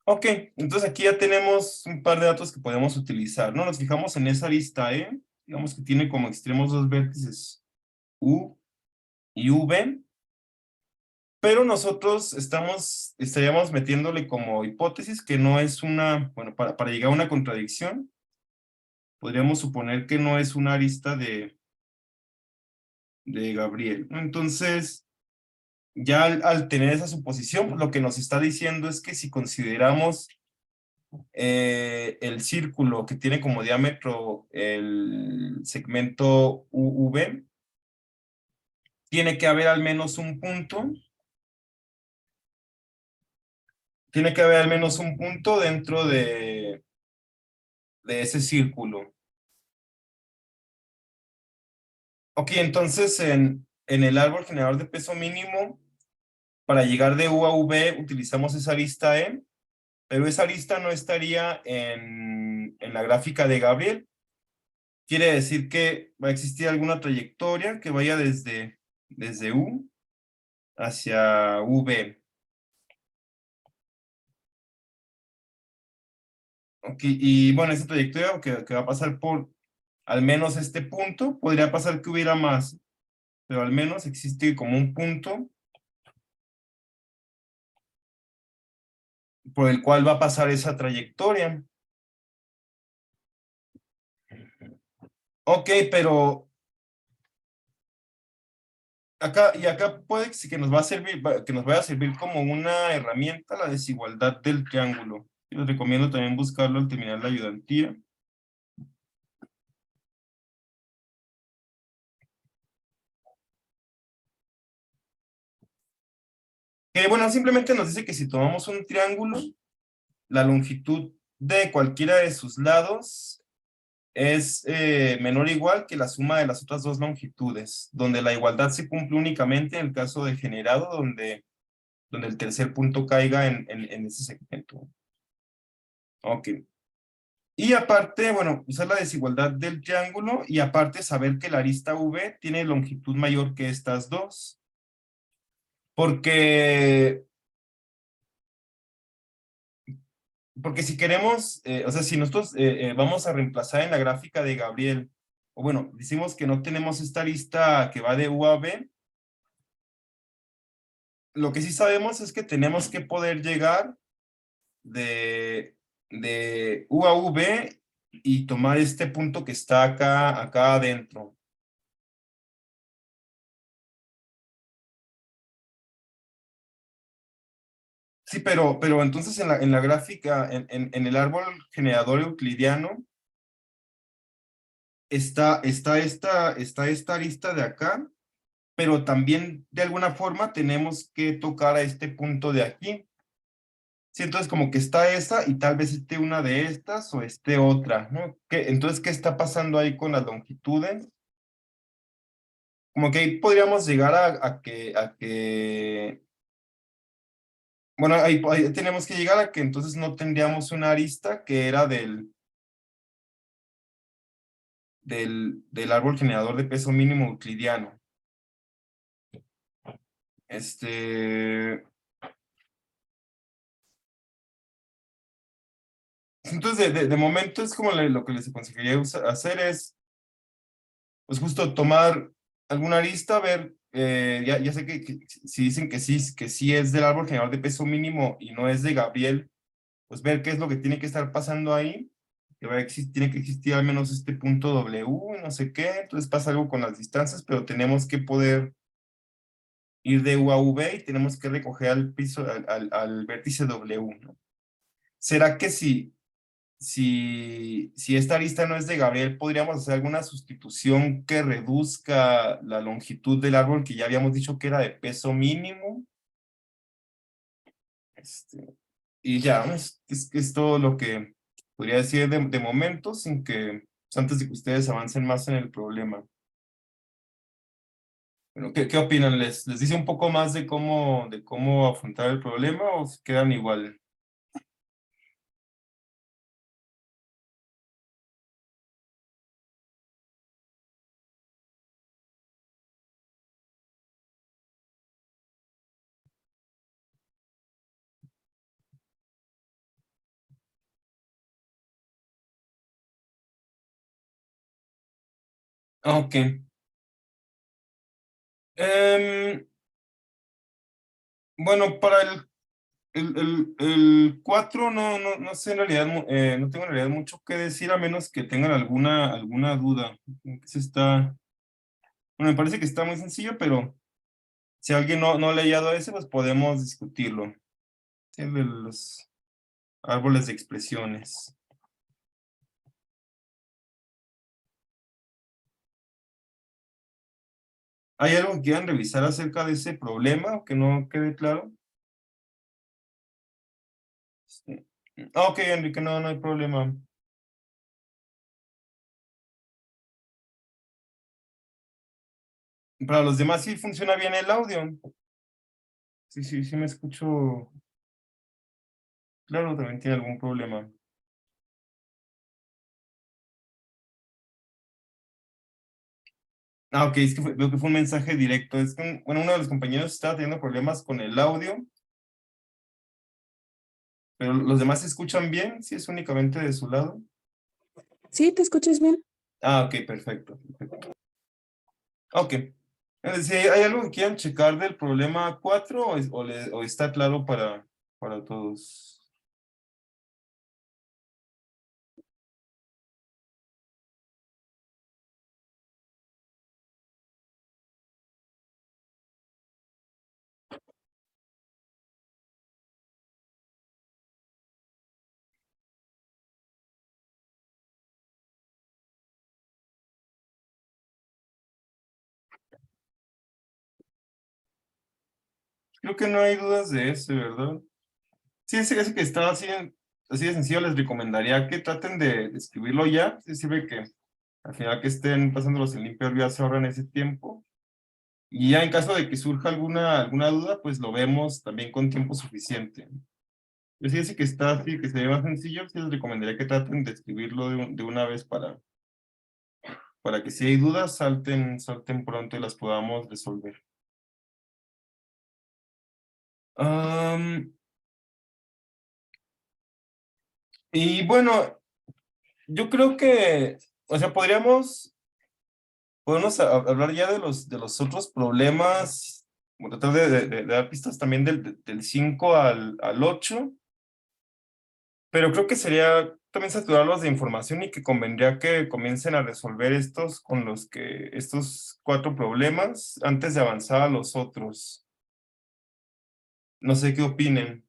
Ok, entonces aquí ya tenemos un par de datos que podemos utilizar, ¿no? Nos fijamos en esa arista E, digamos que tiene como extremos dos vértices U y V, pero nosotros estaríamos metiéndole como hipótesis que no es una, bueno, para llegar a una contradicción, podríamos suponer que no es una arista de Gabriel, ¿no? Entonces, ya al tener esa suposición, pues lo que nos está diciendo es que si consideramos el círculo que tiene como diámetro el segmento UV, tiene que haber al menos un punto. Tiene que haber al menos un punto dentro de ese círculo. Ok, entonces en el árbol generador de peso mínimo, para llegar de U a V utilizamos esa arista E, pero esa arista no estaría en la gráfica de Gabriel. Quiere decir que va a existir alguna trayectoria que vaya desde U hacia V. Ok, y bueno, esa trayectoria que va a pasar por al menos este punto, podría pasar que hubiera más, pero al menos existe como un punto por el cual va a pasar esa trayectoria. Ok, pero acá puede que nos va a servir, que nos vaya a servir como una herramienta la desigualdad del triángulo. Les recomiendo también buscarlo al terminar la ayudantía. Que bueno, simplemente nos dice que si tomamos un triángulo, la longitud de cualquiera de sus lados es menor o igual que la suma de las otras dos longitudes, donde la igualdad se cumple únicamente en el caso de generado, donde el tercer punto caiga en ese segmento. Ok. Y aparte, bueno, usar la desigualdad del triángulo y aparte saber que la arista V tiene longitud mayor que estas dos. Porque si queremos, o sea, si nosotros vamos a reemplazar en la gráfica de Gabriel, o bueno, decimos que no tenemos esta arista que va de U a V, lo que sí sabemos es que tenemos que poder llegar de U a V y tomar este punto que está acá adentro. Sí, pero entonces en la gráfica, en el árbol generador euclidiano, está esta arista de acá, pero también de alguna forma tenemos que tocar a este punto de aquí. Sí, entonces como que está esa y tal vez esté una de estas o esté otra, ¿no? Entonces, ¿qué está pasando ahí con las longitudes? Como que ahí podríamos llegar a que, bueno, ahí tenemos que llegar a que entonces no tendríamos una arista que era del árbol generador de peso mínimo euclidiano. Entonces, de momento es como lo que les aconsejaría hacer es, pues justo tomar alguna arista, ver, ya sé que si dicen que sí es del árbol generador de peso mínimo y no es de Gabriel, pues ver qué es lo que tiene que estar pasando ahí, que tiene que existir al menos este punto W, no sé qué, entonces pasa algo con las distancias, pero tenemos que poder ir de U a V y tenemos que recoger al piso, al vértice W, ¿no? ¿Será que si esta arista no es de Gabriel, podríamos hacer alguna sustitución que reduzca la longitud del árbol que ya habíamos dicho que era de peso mínimo? Y ya, es todo lo que podría decir de momento, sin que, pues, antes de que ustedes avancen más en el problema. Bueno, ¿qué opinan? ¿Les dice un poco más de cómo afrontar el problema o se quedan igual? Ok. Em, bueno, para el 4 no sé en realidad, no tengo en realidad mucho que decir a menos que tengan alguna duda. Se está, bueno, me parece que está muy sencillo, pero si alguien no ha leyado ese, pues podemos discutirlo. Sí, el de los árboles de expresiones. ¿Hay algo que quieran revisar acerca de ese problema o que no quede claro? Sí. Ok, Enrique, no hay problema. Para los demás sí funciona bien el audio. Sí me escucho. Claro, también tiene algún problema. Ok, es que veo que fue un mensaje directo. Es que, bueno, uno de los compañeros estaba teniendo problemas con el audio, pero los demás se escuchan bien, si es únicamente de su lado. Sí, ¿te escuchas bien? Ok, perfecto. Ok. Si hay algo que quieran checar del problema 4 o está claro para todos. Creo que no hay dudas de eso, ¿verdad? Sí, ese que está así de sencillo, les recomendaría que traten de escribirlo ya. Sí sirve que al final que estén pasándolos en limpio ya se ahorran ese tiempo. Y ya en caso de que surja alguna duda, pues lo vemos también con tiempo suficiente. Yo sí, ese que está así, que se ve más sencillo, sí les recomendaría que traten de escribirlo de una vez para que si hay dudas salten pronto y las podamos resolver. Y bueno, yo creo que, o sea, podemos hablar ya de los otros problemas, bueno, tratar de dar pistas también del 5 al 8, pero creo que sería también saturarlos de información y que convendría que comiencen a resolver estos 4 problemas antes de avanzar a los otros. No sé qué opinen.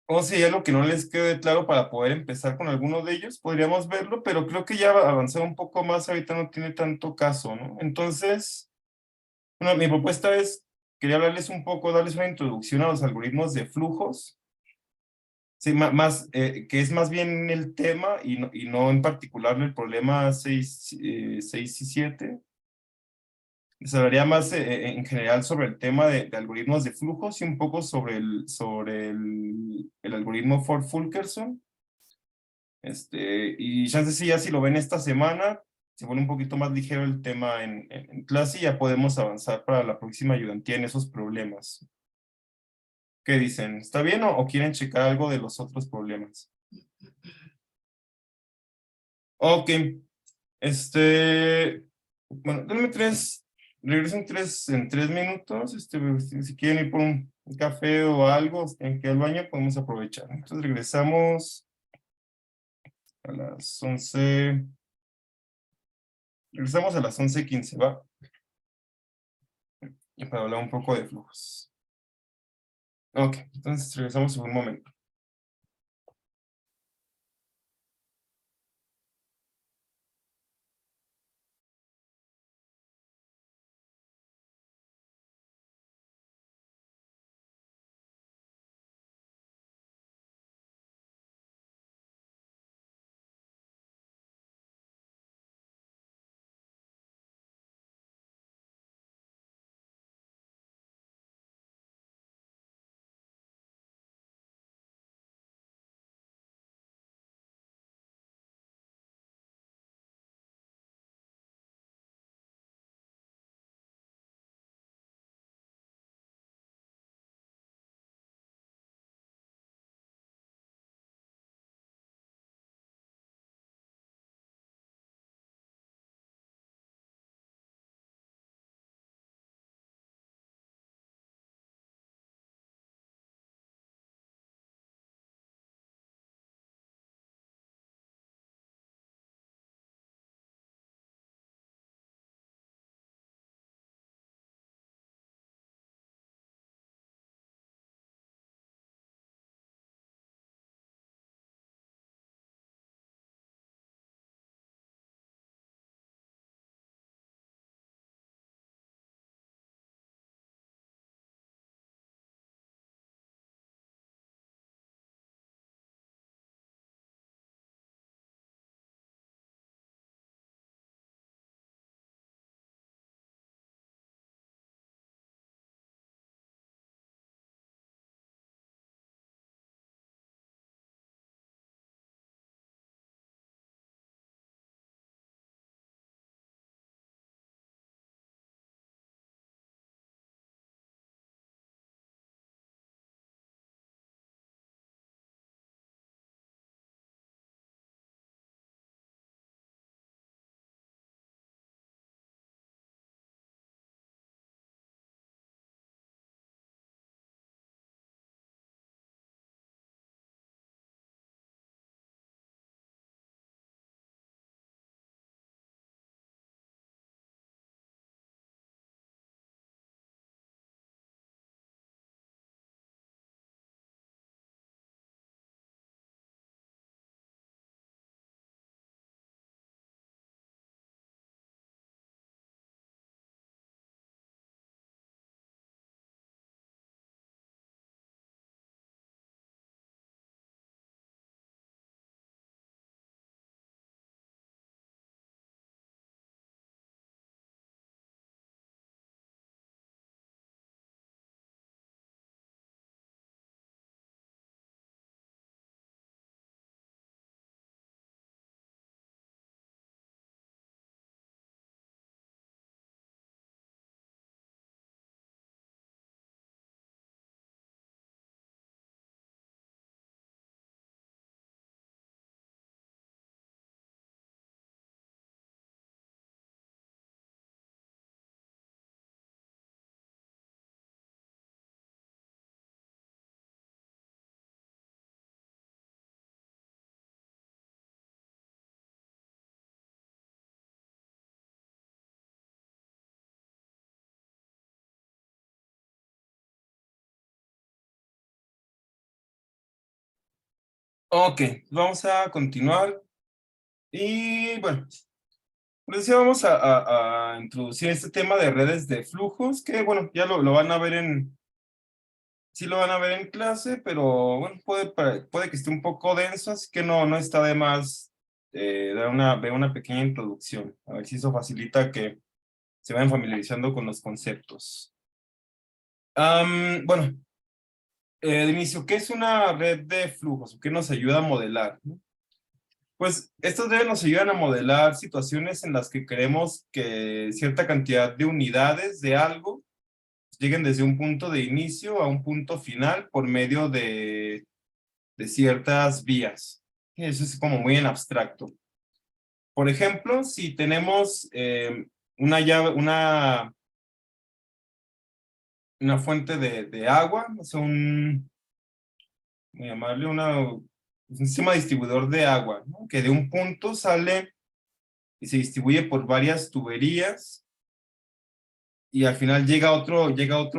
O si hay algo que no les quede claro para poder empezar con alguno de ellos, podríamos verlo, pero creo que ya avanzar un poco más ahorita no tiene tanto caso, ¿no? Entonces, bueno, mi propuesta quería hablarles un poco, darles una introducción a los algoritmos de flujos, sí, que es más bien el tema y no en particular el problema 6 y 7. Les hablaría más en general sobre el tema de algoritmos de flujos y un poco sobre el algoritmo Ford-Fulkerson. Y chances sí, ya si lo ven esta semana, se vuelve un poquito más ligero el tema en clase y ya podemos avanzar para la próxima ayudantía en esos problemas. ¿Qué dicen? ¿Está bien o quieren checar algo de los otros problemas? Ok. Bueno, regreso en tres minutos. Si quieren ir por un café o algo, si tienen que ir al baño, podemos aprovechar. Entonces regresamos a las 11. Regresamos a las 11:15, ¿va? Y para hablar un poco de flujos. Ok, entonces regresamos en un momento. Ok, vamos a continuar. Y bueno, pues decía, vamos a introducir este tema de redes de flujos, que bueno, ya lo van a ver sí lo van a ver en clase, pero bueno, puede que esté un poco denso, así que no está de más ver una pequeña introducción, a ver si eso facilita que se vayan familiarizando con los conceptos. Bueno, de inicio, ¿qué es una red de flujos? ¿Qué nos ayuda a modelar, ¿no? Pues estas redes nos ayudan a modelar situaciones en las que queremos que cierta cantidad de unidades de algo lleguen desde un punto de inicio a un punto final por medio de ciertas vías. Eso es como muy en abstracto. Por ejemplo, si tenemos una fuente de agua, o sea, voy a llamarle un sistema distribuidor de agua, ¿no? Que de un punto sale y se distribuye por varias tuberías y al final llega a otro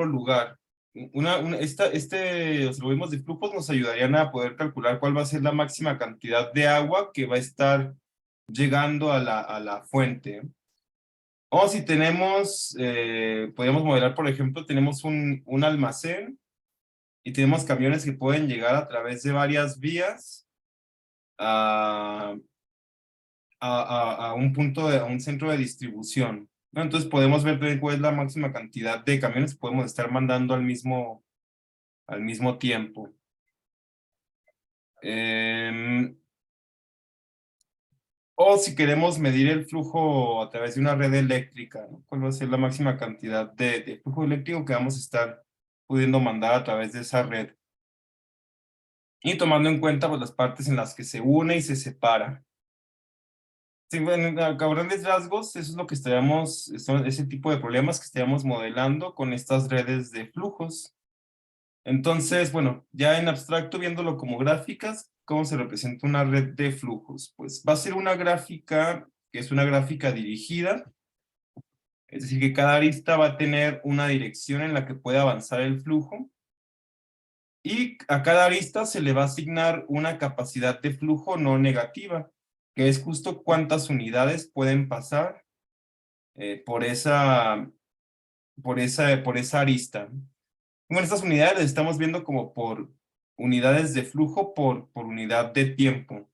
lugar. Los algoritmos de flujos nos ayudarían a poder calcular cuál va a ser la máxima cantidad de agua que va a estar llegando a la fuente. O si tenemos, podríamos modelar, por ejemplo, tenemos un almacén y tenemos camiones que pueden llegar a través de varias vías a, a un a un centro de distribución, ¿no? Entonces podemos ver también cuál es la máxima cantidad de camiones que podemos estar mandando al mismo tiempo. O si queremos medir el flujo a través de una red eléctrica, ¿no? ¿Cuál va a ser la máxima cantidad de flujo eléctrico que vamos a estar pudiendo mandar a través de esa red? Y tomando en cuenta pues, las partes en las que se une y se separa. Sí, bueno, a grandes rasgos, eso es lo que ese tipo de problemas que estaríamos modelando con estas redes de flujos. Entonces, bueno, ya en abstracto, viéndolo como gráficas, ¿cómo se representa una red de flujos? Pues va a ser una gráfica que es una gráfica dirigida, es decir, que cada arista va a tener una dirección en la que puede avanzar el flujo, y a cada arista se le va a asignar una capacidad de flujo no negativa, que es justo cuántas unidades pueden pasar por esa arista. Bueno, estas unidades las estamos viendo como por unidades de flujo por unidad de tiempo.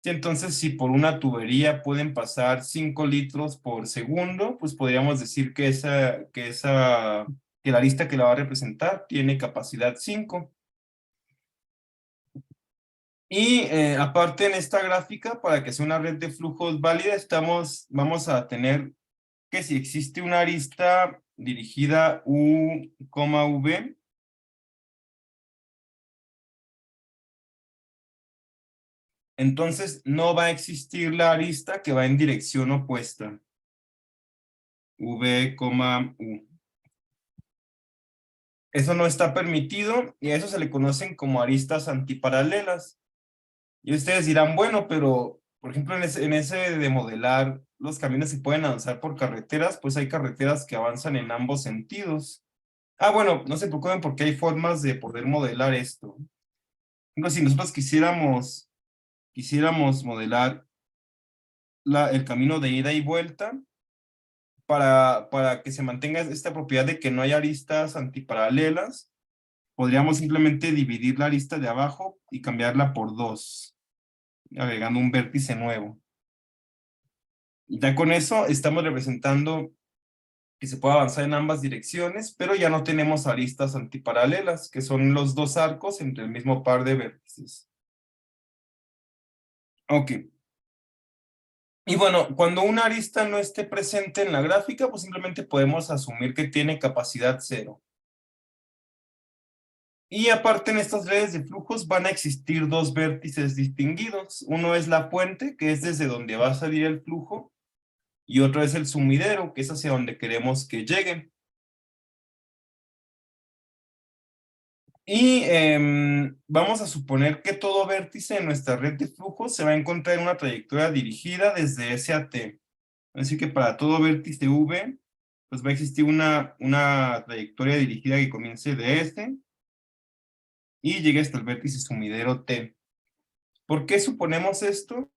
Y entonces, si por una tubería pueden pasar 5 litros por segundo, pues podríamos decir que la arista que la va a representar tiene capacidad 5. Y aparte en esta gráfica, para que sea una red de flujos válida, vamos a tener que si existe una arista dirigida U, V, entonces no va a existir la arista que va en dirección opuesta. V, U. Eso no está permitido y a eso se le conocen como aristas antiparalelas. Y ustedes dirán, bueno, pero por ejemplo en ese de modelar los camiones que pueden avanzar por carreteras, pues hay carreteras que avanzan en ambos sentidos. Ah, bueno, no se preocupen porque hay formas de poder modelar esto. Por ejemplo, si nosotros quisiéramos modelar el camino de ida y vuelta, para que se mantenga esta propiedad de que no hay aristas antiparalelas, podríamos simplemente dividir la arista de abajo y cambiarla por 2, agregando un vértice nuevo. Y ya con eso estamos representando que se puede avanzar en ambas direcciones, pero ya no tenemos aristas antiparalelas, que son los dos arcos entre el mismo par de vértices. Ok. Y bueno, cuando una arista no esté presente en la gráfica, pues simplemente podemos asumir que tiene capacidad 0. Y aparte en estas redes de flujos van a existir dos vértices distinguidos. Uno es la fuente, que es desde donde va a salir el flujo, y otro es el sumidero, que es hacia donde queremos que llegue. Y vamos a suponer que todo vértice en nuestra red de flujos se va a encontrar en una trayectoria dirigida desde S a T. Así que para todo vértice V, pues va a existir una trayectoria dirigida que comience de S y llegue hasta el vértice sumidero T. ¿Por qué suponemos esto?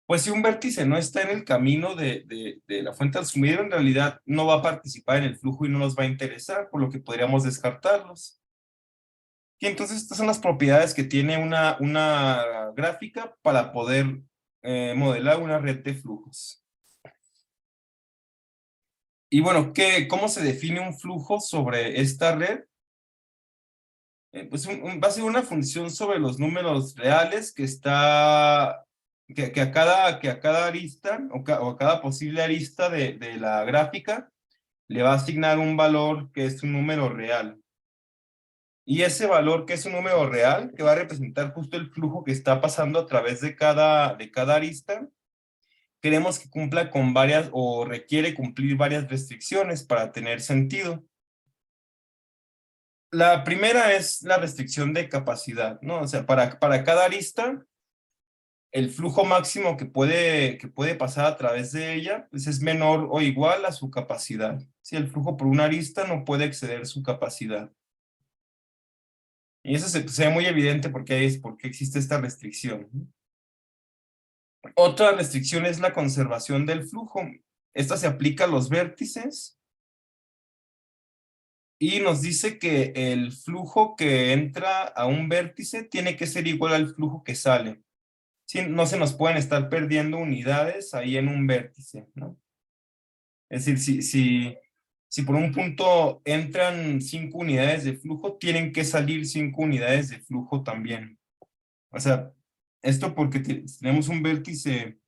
Pues si un vértice no está en el camino de la fuente al sumidero, en realidad no va a participar en el flujo y no nos va a interesar, por lo que podríamos descartarlos. Y entonces estas son las propiedades que tiene una gráfica para poder modelar una red de flujos. Y bueno, ¿cómo se define un flujo sobre esta red? Pues va a ser una función sobre los números reales que está, que a cada arista o a cada posible arista de la gráfica le va a asignar un valor que es un número real. Y ese valor que es un número real, que va a representar justo el flujo que está pasando a través de cada arista, queremos que cumpla con varias o requiere cumplir varias restricciones para tener sentido. La primera es la restricción de capacidad, ¿no? O sea, para cada arista, el flujo máximo que puede pasar a través de ella, pues es menor o igual a su capacidad. Si el flujo por una arista no puede exceder su capacidad. Y eso se ve muy evidente porque existe esta restricción. Otra restricción es la conservación del flujo. Esta se aplica a los vértices y nos dice que el flujo que entra a un vértice tiene que ser igual al flujo que sale. Sí, no se nos pueden estar perdiendo unidades ahí en un vértice, ¿no? Es decir, si por un punto entran 5 unidades de flujo, tienen que salir 5 unidades de flujo también. O sea, esto porque tenemos un vértice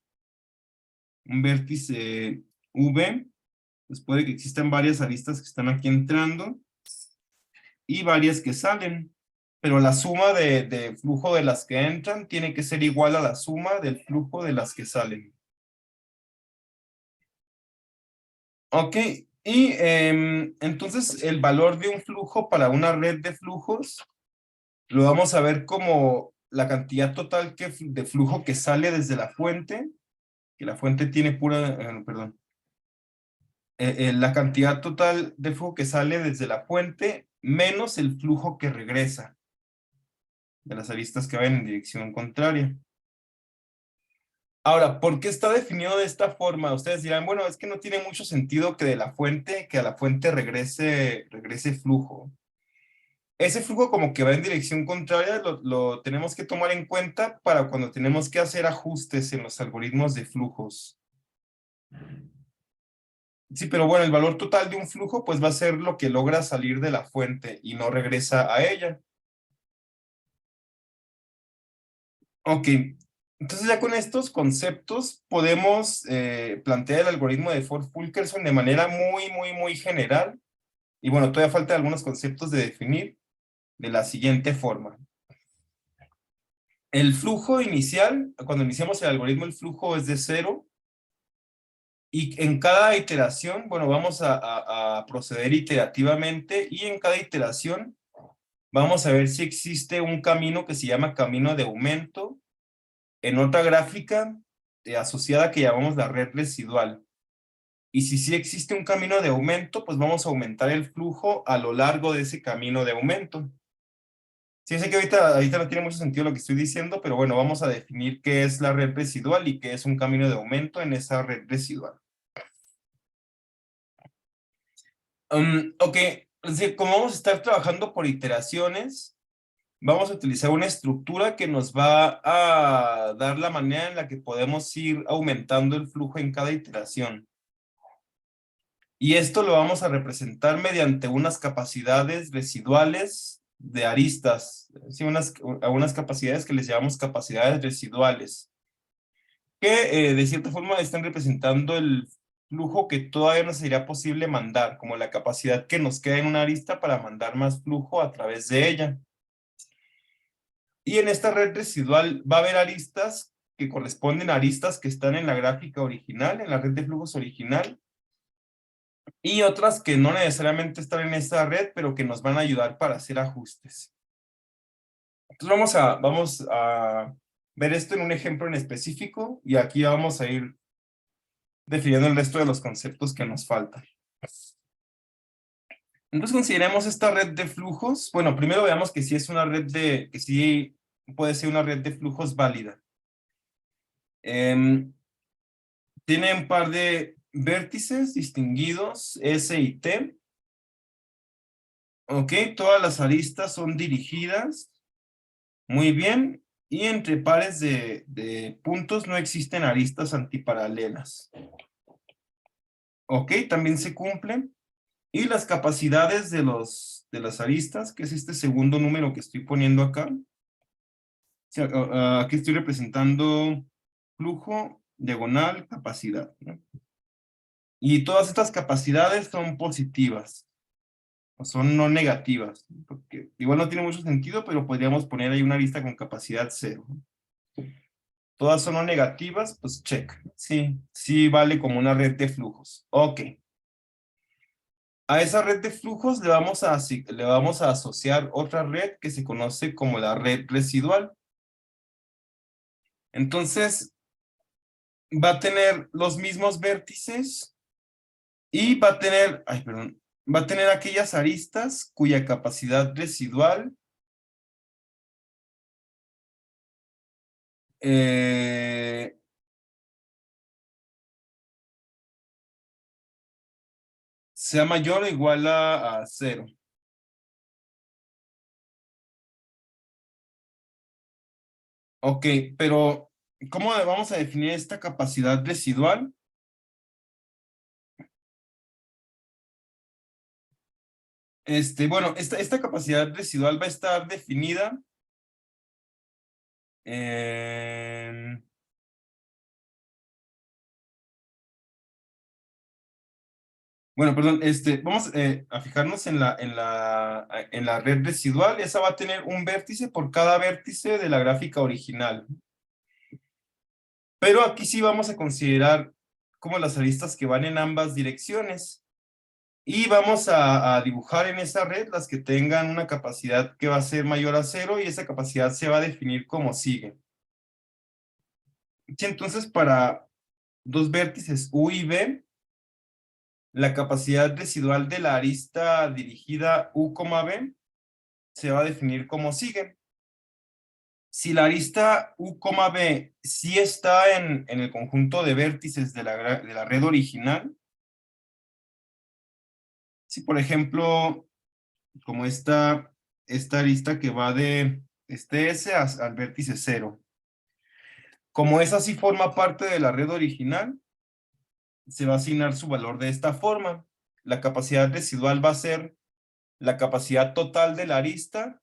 V, pues puede que existan varias aristas que están aquí entrando y varias que salen, pero la suma de flujo de las que entran tiene que ser igual a la suma del flujo de las que salen. Ok, y entonces el valor de un flujo para una red de flujos lo vamos a ver como la cantidad total de flujo que sale desde la fuente, que la fuente tiene perdón. La cantidad total de flujo que sale desde la fuente menos el flujo que regresa de las aristas que van en dirección contraria. Ahora, ¿por qué está definido de esta forma? Ustedes dirán, bueno, es que no tiene mucho sentido que a la fuente regrese flujo. Ese flujo como que va en dirección contraria lo tenemos que tomar en cuenta para cuando tenemos que hacer ajustes en los algoritmos de flujos. Sí, pero bueno, el valor total de un flujo pues va a ser lo que logra salir de la fuente y no regresa a ella. Ok, entonces ya con estos conceptos podemos plantear el algoritmo de Ford-Fulkerson de manera muy general. Y bueno, todavía faltan algunos conceptos de definir de la siguiente forma. El flujo inicial, cuando iniciamos el algoritmo, el flujo es de 0. Y en cada iteración, bueno, vamos a proceder iterativamente y en cada iteración vamos a ver si existe un camino que se llama camino de aumento en otra gráfica asociada que llamamos la red residual. Y si sí existe un camino de aumento, pues vamos a aumentar el flujo a lo largo de ese camino de aumento. Sí, sé que ahorita no tiene mucho sentido lo que estoy diciendo, pero bueno, vamos a definir qué es la red residual y qué es un camino de aumento en esa red residual. Ok, como vamos a estar trabajando por iteraciones, vamos a utilizar una estructura que nos va a dar la manera en la que podemos ir aumentando el flujo en cada iteración. Y esto lo vamos a representar mediante unas capacidades residuales de aristas, ¿sí? Unas capacidades que les llamamos capacidades residuales, que de cierta forma están representando el flujo que todavía no sería posible mandar, como la capacidad que nos queda en una arista para mandar más flujo a través de ella. Y en esta red residual va a haber aristas que corresponden a aristas que están en la gráfica original, en la red de flujos original, y otras que no necesariamente están en esta red, pero que nos van a ayudar para hacer ajustes. Entonces vamos a ver esto en un ejemplo en específico, y aquí vamos a ir definiendo el resto de los conceptos que nos faltan. Entonces consideremos esta red de flujos. Bueno, primero veamos que sí es una red que sí puede ser una red de flujos válida. Tiene un par de vértices distinguidos, S y T. Ok, todas las aristas son dirigidas. Muy bien. Y entre pares de puntos no existen aristas antiparalelas. Ok, también se cumplen. Y las capacidades de las aristas, que es este segundo número que estoy poniendo acá. Sí, aquí estoy representando flujo, diagonal, capacidad, ¿no? Y todas estas capacidades son positivas, o son no negativas, ¿no? Porque igual no tiene mucho sentido, pero podríamos poner ahí una arista con capacidad 0. Todas son no negativas, pues check. Sí, sí vale como una red de flujos. Ok. A esa red de flujos le vamos a asociar otra red que se conoce como la red residual. Entonces, va a tener los mismos vértices y va a tener, ay, perdón, va a tener aquellas aristas cuya capacidad residual sea mayor o igual a 0. Ok, pero ¿cómo vamos a definir esta capacidad residual? Bueno, esta capacidad residual va a estar definida en... Bueno, perdón, vamos a fijarnos en la red residual. Esa va a tener un vértice por cada vértice de la gráfica original. Pero aquí sí vamos a considerar como las aristas que van en ambas direcciones. Y vamos a dibujar en esa red las que tengan una capacidad que va a ser mayor a 0 y esa capacidad se va a definir como sigue. Sí, entonces para dos vértices U y B, la capacidad residual de la arista dirigida U, B se va a definir como sigue. Si la arista U, B sí está en el conjunto de vértices de la red original, si por ejemplo, como esta arista que va de este S al vértice 0, como esa sí forma parte de la red original, se va a asignar su valor de esta forma. La capacidad residual va a ser la capacidad total de la arista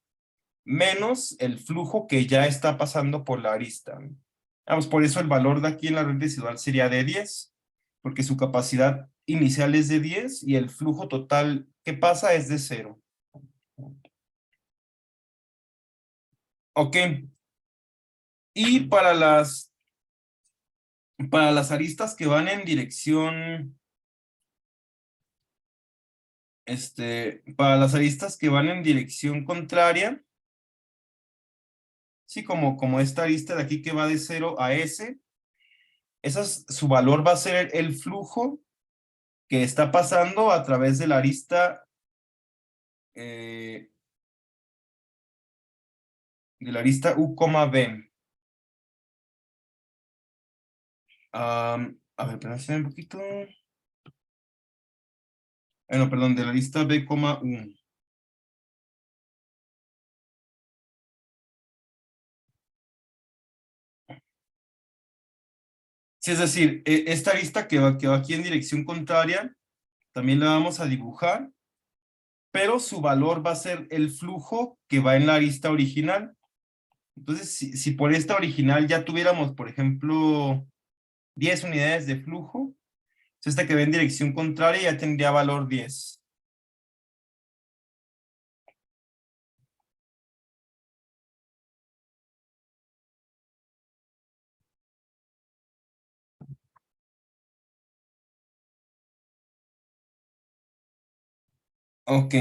menos el flujo que ya está pasando por la arista. Vamos, por eso el valor de aquí en la red residual sería de 10, porque su capacidad inicial es de 10 y el flujo total que pasa es de 0. Ok. Y para las aristas que van en dirección, para las aristas que van en dirección contraria, sí, como esta arista de aquí que va de 0 a S, su valor va a ser el flujo que está pasando a través de la arista U, B. A ver, espérame un poquito. Bueno, perdón, de la arista B, U. Sí, es decir, esta arista que va aquí en dirección contraria, también la vamos a dibujar, pero su valor va a ser el flujo que va en la arista original. Entonces, si por esta original ya tuviéramos, por ejemplo, 10 unidades de flujo, esta que va en dirección contraria ya tendría valor 10. Ok.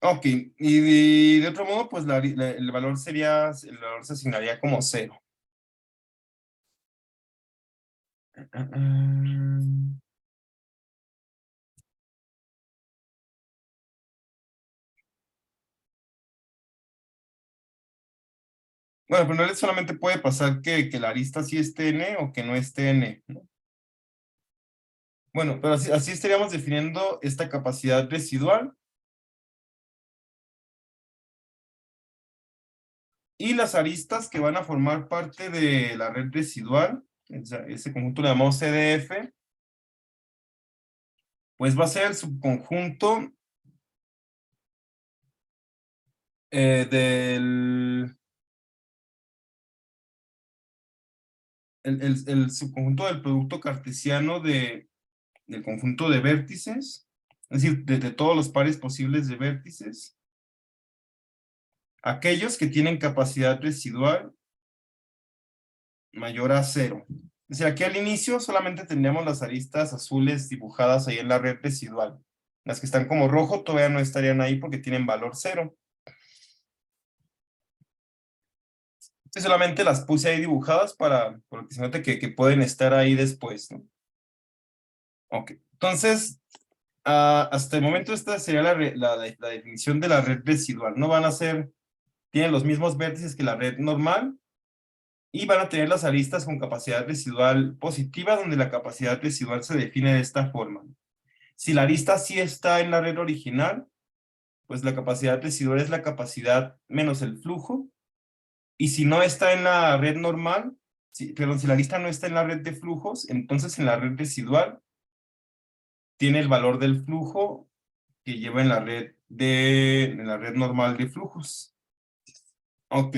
Ok, y de otro modo, pues el valor se asignaría como 0. Bueno, pero no solamente puede pasar que la arista sí esté n o que no esté n, ¿no? Bueno, pero así estaríamos definiendo esta capacidad residual. Y las aristas que van a formar parte de la red residual, ese conjunto le llamamos CDF, pues va a ser el subconjunto del... El subconjunto del producto cartesiano del conjunto de vértices, es decir, de todos los pares posibles de vértices, aquellos que tienen capacidad residual mayor a 0. Es decir, aquí al inicio solamente tendríamos las aristas azules dibujadas ahí en la red residual. Las que están como rojo todavía no estarían ahí porque tienen valor 0. Solamente las puse ahí dibujadas para que se note que pueden estar ahí después, ¿no? Ok, entonces, hasta el momento esta sería la definición de la red residual. No van a ser, tienen los mismos vértices que la red normal y van a tener las aristas con capacidad residual positiva, donde la capacidad residual se define de esta forma. Si la arista sí está en la red original, pues la capacidad residual es la capacidad menos el flujo. Y si no está en la red normal, perdón, si la lista no está en la red de flujos, entonces en la red residual tiene el valor del flujo que lleva en en la red normal de flujos. Ok.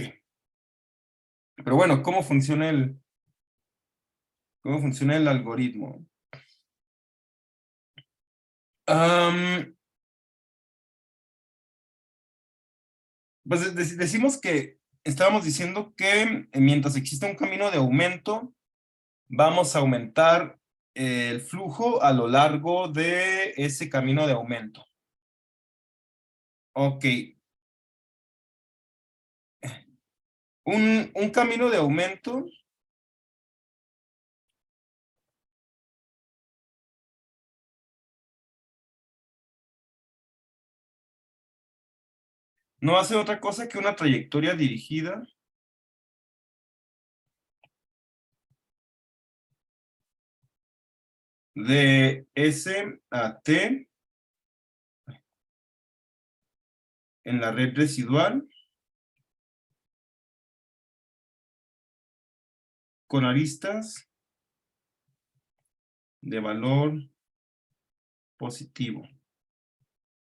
Pero bueno, cómo funciona el algoritmo? Pues decimos que estábamos diciendo que mientras exista un camino de aumento, vamos a aumentar el flujo a lo largo de ese camino de aumento. Ok. Un camino de aumento no hace otra cosa que una trayectoria dirigida de S a T en la red residual con aristas de valor positivo.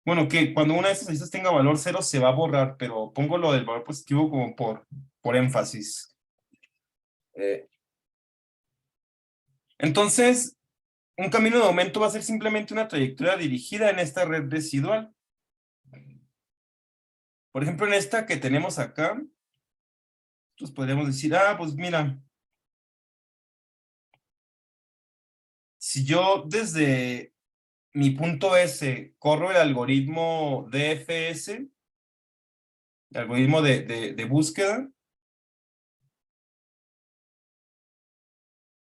Bueno, que cuando una de esas aristas tenga valor 0 se va a borrar, pero pongo lo del valor positivo como por énfasis. Entonces, un camino de aumento va a ser simplemente una trayectoria dirigida en esta red residual. Por ejemplo, en esta que tenemos acá, nosotros podríamos decir, pues mira, si yo desde mi punto S corro el algoritmo DFS, el algoritmo de búsqueda,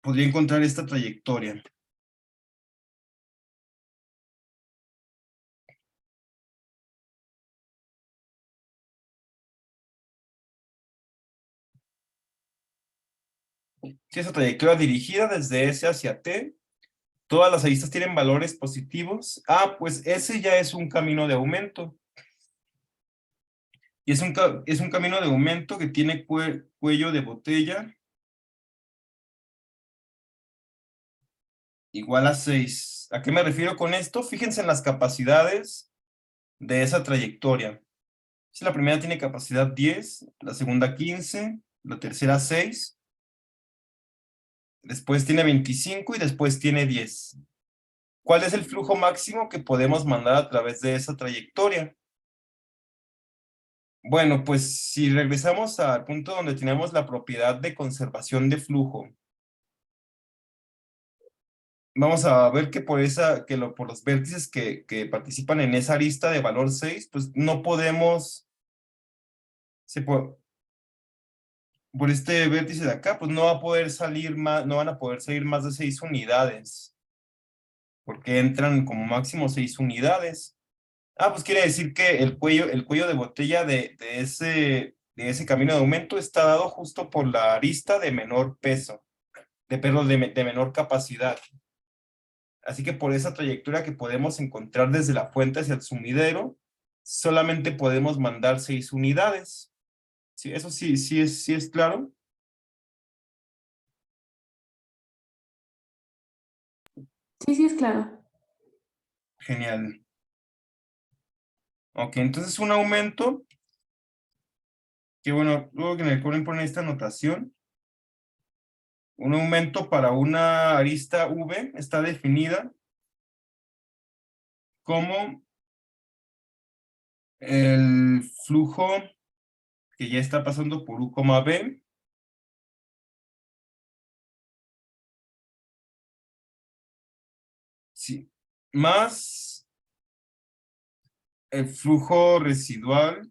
podría encontrar esta trayectoria. Si esa trayectoria dirigida desde S hacia T, todas las aristas tienen valores positivos. Pues ese ya es un camino de aumento. Y es un camino de aumento que tiene cuello de botella igual a 6. ¿A qué me refiero con esto? Fíjense en las capacidades de esa trayectoria. Si la primera tiene capacidad 10, la segunda 15, la tercera 6, después tiene 25 y después tiene 10. ¿Cuál es el flujo máximo que podemos mandar a través de esa trayectoria? Bueno, pues si regresamos al punto donde tenemos la propiedad de conservación de flujo, vamos a ver que por por los vértices que participan en esa arista de valor 6, pues no podemos, por este vértice de acá, pues no va a poder salir más, no van a poder salir más de 6 unidades, porque entran como máximo 6 unidades. Ah, pues quiere decir que el cuello de botella de ese camino de aumento está dado justo por la arista de menor peso, perdón, de menor capacidad. Así que por esa trayectoria que podemos encontrar desde la fuente hacia el sumidero, solamente podemos mandar 6 unidades. Sí, eso sí es claro. Sí, sí, es claro. Genial. Ok, entonces un aumento, que bueno, luego que en el Coren ponen esta anotación, un aumento para una arista V está definida como el flujo que ya está pasando por U, B, sí, más el flujo residual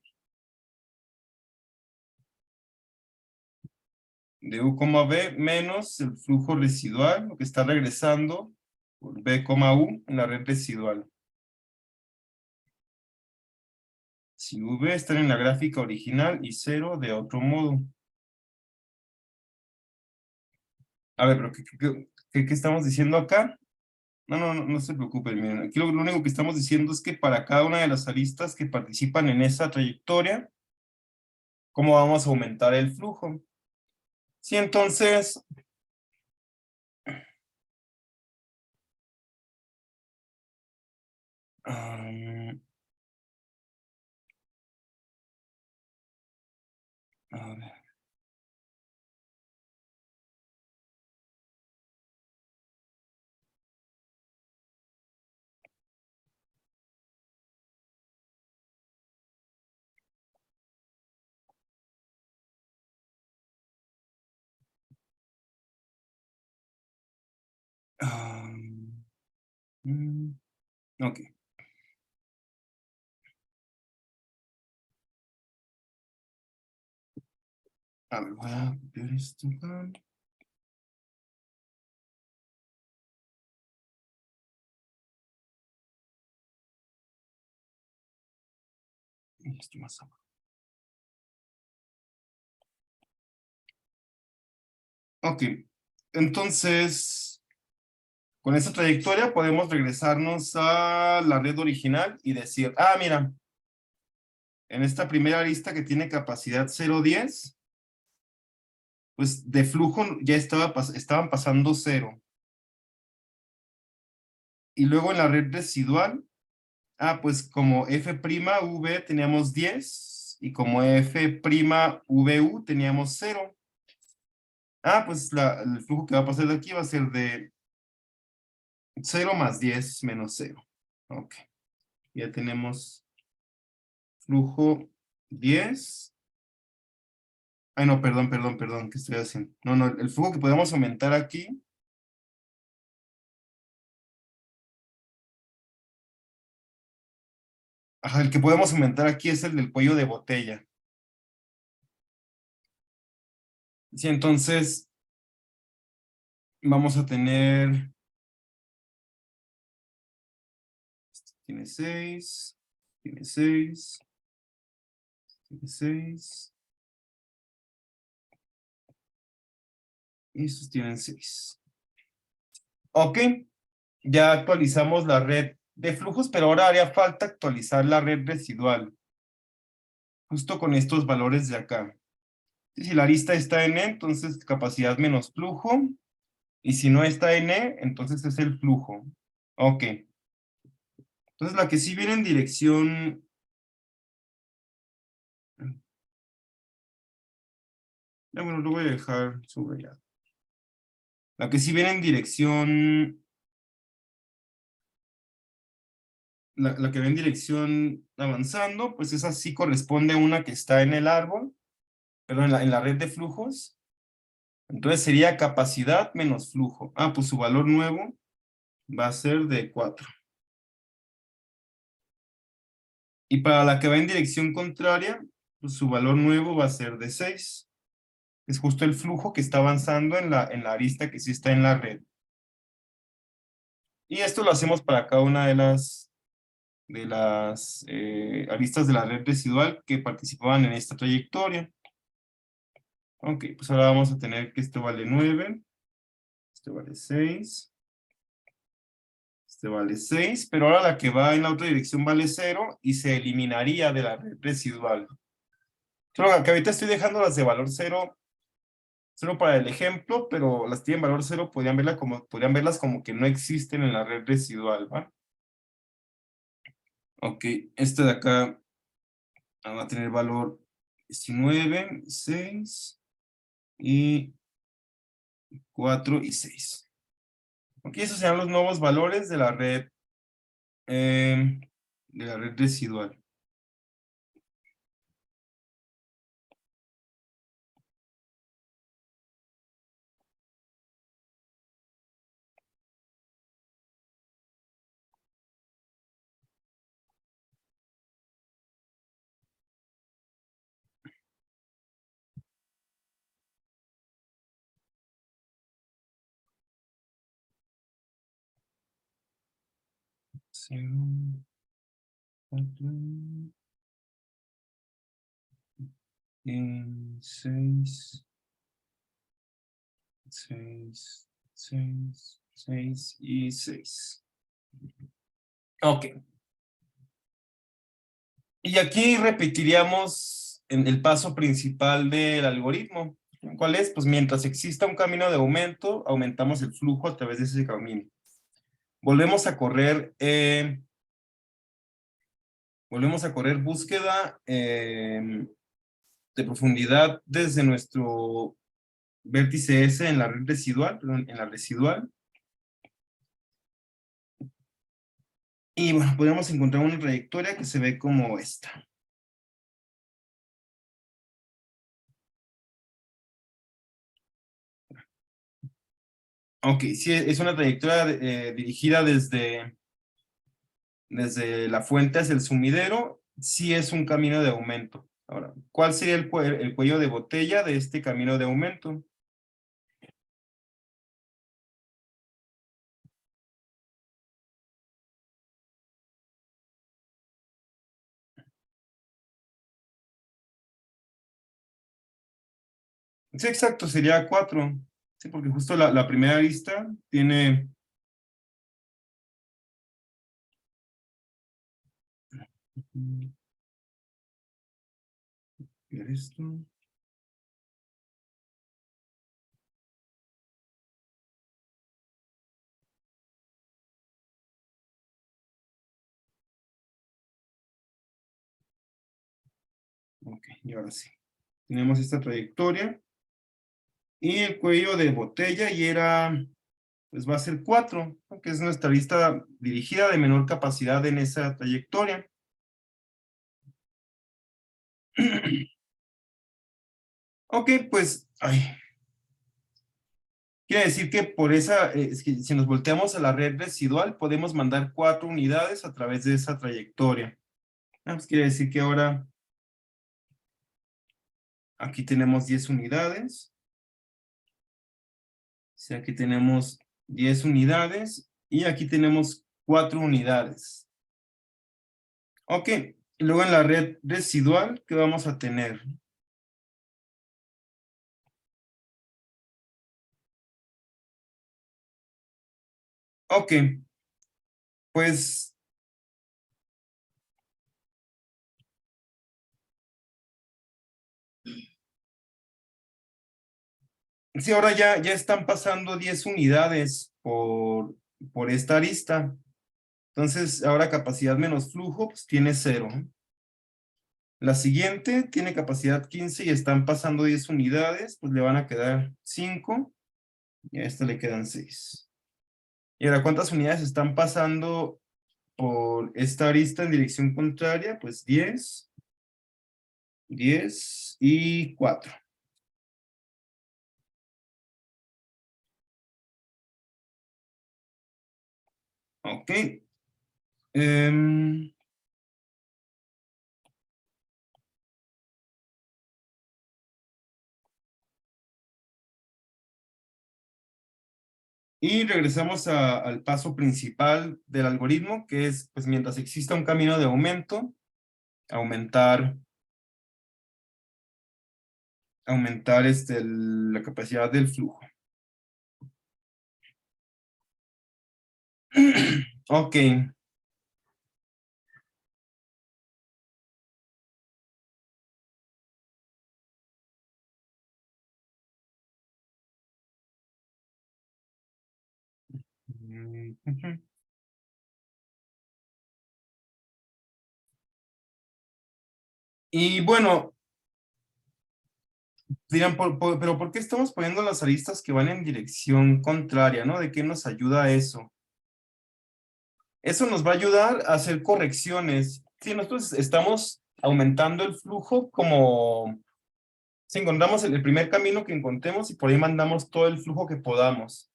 de U, B menos el flujo residual, lo que está regresando por B, U en la red residual. Si V está en la gráfica original y 0 de otro modo. A ver, pero ¿qué estamos diciendo acá? No se preocupen, miren, aquí lo único que estamos diciendo es que para cada una de las aristas que participan en esa trayectoria, ¿cómo vamos a aumentar el flujo? Sí, entonces, a ver, ok. A ver, voy a copiar esto acá. Y esto más abajo. Ok, entonces, con esta trayectoria podemos regresarnos a la red original y decir, ah, mira, en esta primera lista que tiene capacidad 0.10, pues de flujo ya estaban pasando 0. Y luego en la red residual, pues como F'V teníamos 10 y como F'Vu teníamos 0. Pues el flujo que va a pasar de aquí va a ser de 0 más 10 menos 0. Ok. Ya tenemos flujo 10. Ay, no, perdón, ¿qué estoy haciendo? No, el flujo que podemos aumentar aquí. Ajá, el que podemos aumentar aquí es el del cuello de botella. Sí, entonces vamos a tener. Tiene 6. Tiene 6. Tiene 6. Y estos tienen 6. Ok. Ya actualizamos la red de flujos, pero ahora haría falta actualizar la red residual. Justo con estos valores de acá. Si la arista está en E, entonces capacidad menos flujo. Y si no está en E, entonces es el flujo. Ok. Entonces la que sí viene en dirección. Bueno, lo voy a dejar subrayado. La que sí viene en dirección. La que ve en dirección avanzando, pues esa sí corresponde a una que está en el árbol, pero en la red de flujos. Entonces sería capacidad menos flujo. Pues su valor nuevo va a ser de 4. Y para la que va en dirección contraria, pues su valor nuevo va a ser de 6. Es justo el flujo que está avanzando en la arista que sí está en la red. Y esto lo hacemos para cada una de las aristas de la red residual que participaban en esta trayectoria. Ok, pues ahora vamos a tener que esto vale 9, este vale 6, este vale 6, pero ahora la que va en la otra dirección vale 0 y se eliminaría de la red residual. Solo que ahorita estoy dejando las de valor 0 para el ejemplo, pero las tienen valor 0, podrían verlas como que no existen en la red residual, ¿va? Ok, este de acá va a tener valor 19, 6 y 4 y 6. Ok, esos serán los nuevos valores de la red residual. Cero, 4, 6, 6, 6, 6 y 6. Ok. Y aquí repetiríamos en el paso principal del algoritmo. ¿Cuál es? Pues mientras exista un camino de aumento, aumentamos el flujo a través de ese camino. Volvemos a correr búsqueda de profundidad desde nuestro vértice S en la red residual, perdón, en la residual. Y bueno, podemos encontrar una trayectoria que se ve como esta. Ok, sí, es una trayectoria dirigida desde la fuente hacia el sumidero, sí es un camino de aumento. Ahora, ¿cuál sería el cuello de botella de este camino de aumento? Sí, exacto, sería 4. Sí, porque justo la primera lista tiene... ¿Ver esto? Ok, y ahora sí. Tenemos esta trayectoria. Y el cuello de botella y era... Pues va a ser 4, ¿no? Que es nuestra lista dirigida de menor capacidad en esa trayectoria. Ok, pues... Ay. Quiere decir que por esa, es que si nos volteamos a la red residual, podemos mandar 4 unidades a través de esa trayectoria. Pues quiere decir que ahora aquí tenemos 10 unidades. O sea, aquí tenemos 10 unidades y aquí tenemos 4 unidades. Ok, y luego en la red residual, ¿qué vamos a tener? Ok, pues... Sí, ahora ya están pasando 10 unidades por esta arista. Entonces, ahora capacidad menos flujo, pues tiene 0. La siguiente tiene capacidad 15 y están pasando 10 unidades, pues le van a quedar 5 y a esta le quedan 6. Y ahora, ¿cuántas unidades están pasando por esta arista en dirección contraria? Pues 10, 10 y 4. Ok. Em, y regresamos al paso principal del algoritmo, que es, pues mientras exista un camino de aumento, aumentar la capacidad del flujo. Ok. Ujú. Y bueno, dirán, pero ¿por qué estamos poniendo las aristas que van en dirección contraria, no? ¿De qué nos ayuda eso? Eso nos va a ayudar a hacer correcciones. Si nosotros estamos aumentando el flujo, como si encontramos el primer camino que encontremos y por ahí mandamos todo el flujo que podamos.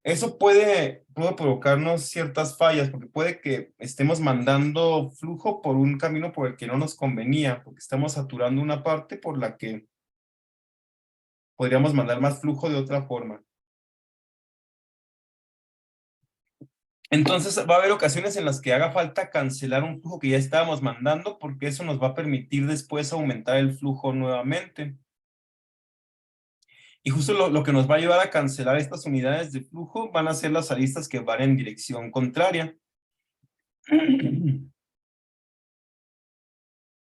Eso puede provocarnos ciertas fallas, porque puede que estemos mandando flujo por un camino por el que no nos convenía, porque estamos saturando una parte por la que podríamos mandar más flujo de otra forma. Entonces va a haber ocasiones en las que haga falta cancelar un flujo que ya estábamos mandando, porque eso nos va a permitir después aumentar el flujo nuevamente. Y justo lo que nos va a ayudar a cancelar estas unidades de flujo van a ser las aristas que van en dirección contraria.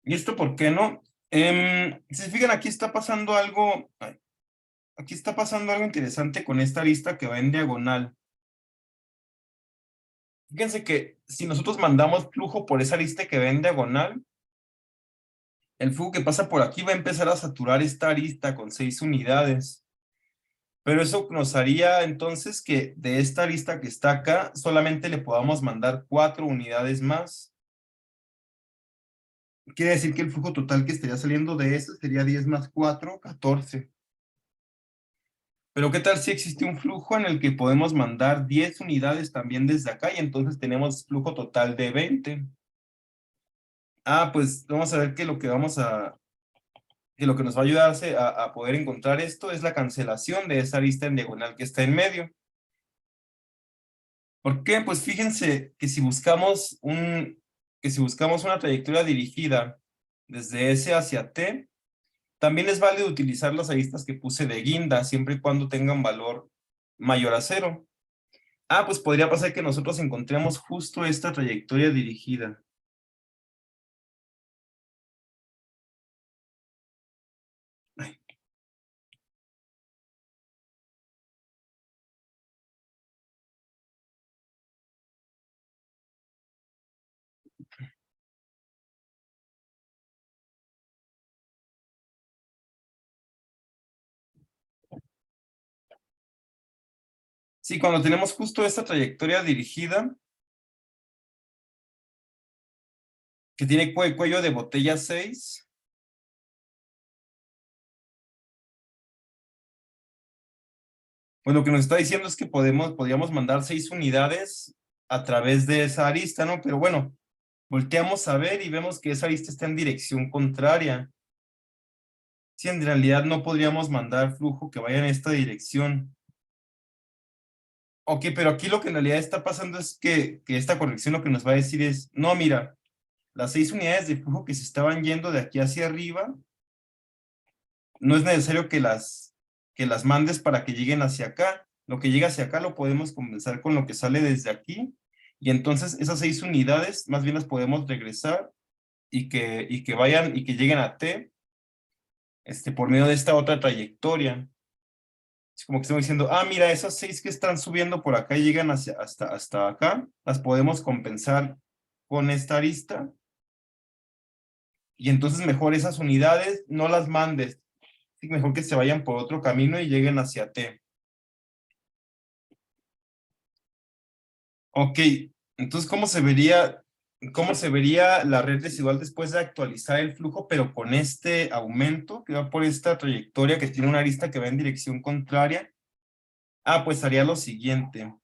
¿Y esto por qué no? Si se fijan, aquí está pasando algo, aquí está pasando algo interesante con esta arista que va en diagonal. Fíjense que si nosotros mandamos flujo por esa arista que va en diagonal, el flujo que pasa por aquí va a empezar a saturar esta arista con 6 unidades. Pero eso nos haría entonces que de esta arista que está acá, solamente le podamos mandar 4 unidades más. Quiere decir que el flujo total que estaría saliendo de eso sería 10 más 4, 14. Pero ¿qué tal si existe un flujo en el que podemos mandar 10 unidades también desde acá y entonces tenemos flujo total de 20? Ah, pues vamos a ver que lo que nos va a ayudar a poder encontrar esto es la cancelación de esa arista en diagonal que está en medio. ¿Por qué? Pues fíjense que si buscamos una trayectoria dirigida desde S hacia T, también es válido utilizar las aristas que puse de guinda, siempre y cuando tengan valor mayor a 0. Ah, pues podría pasar que nosotros encontremos justo esta trayectoria dirigida. Sí, cuando tenemos justo esta trayectoria dirigida, que tiene cuello de botella 6, pues lo que nos está diciendo es que podríamos mandar 6 unidades a través de esa arista, ¿no? Pero bueno, volteamos a ver y vemos que esa arista está en dirección contraria. Sí, en realidad no podríamos mandar flujo que vaya en esta dirección. Ok, pero aquí lo que en realidad está pasando es que esta corrección lo que nos va a decir es, no, mira, las 6 unidades de flujo que se estaban yendo de aquí hacia arriba, no es necesario que las mandes para que lleguen hacia acá. Lo que llega hacia acá lo podemos compensar con lo que sale desde aquí, y entonces esas 6 unidades más bien las podemos regresar y que vayan y que lleguen a T por medio de esta otra trayectoria. Es como que estamos diciendo, ah, mira, esas 6 que están subiendo por acá y llegan hasta acá, las podemos compensar con esta arista, y entonces mejor esas unidades no las mandes, sí, mejor que se vayan por otro camino y lleguen hacia T. Ok, entonces ¿cómo se vería la red residual después de actualizar el flujo, pero con este aumento que va por esta trayectoria que tiene una arista que va en dirección contraria? Ah, pues haría lo siguiente.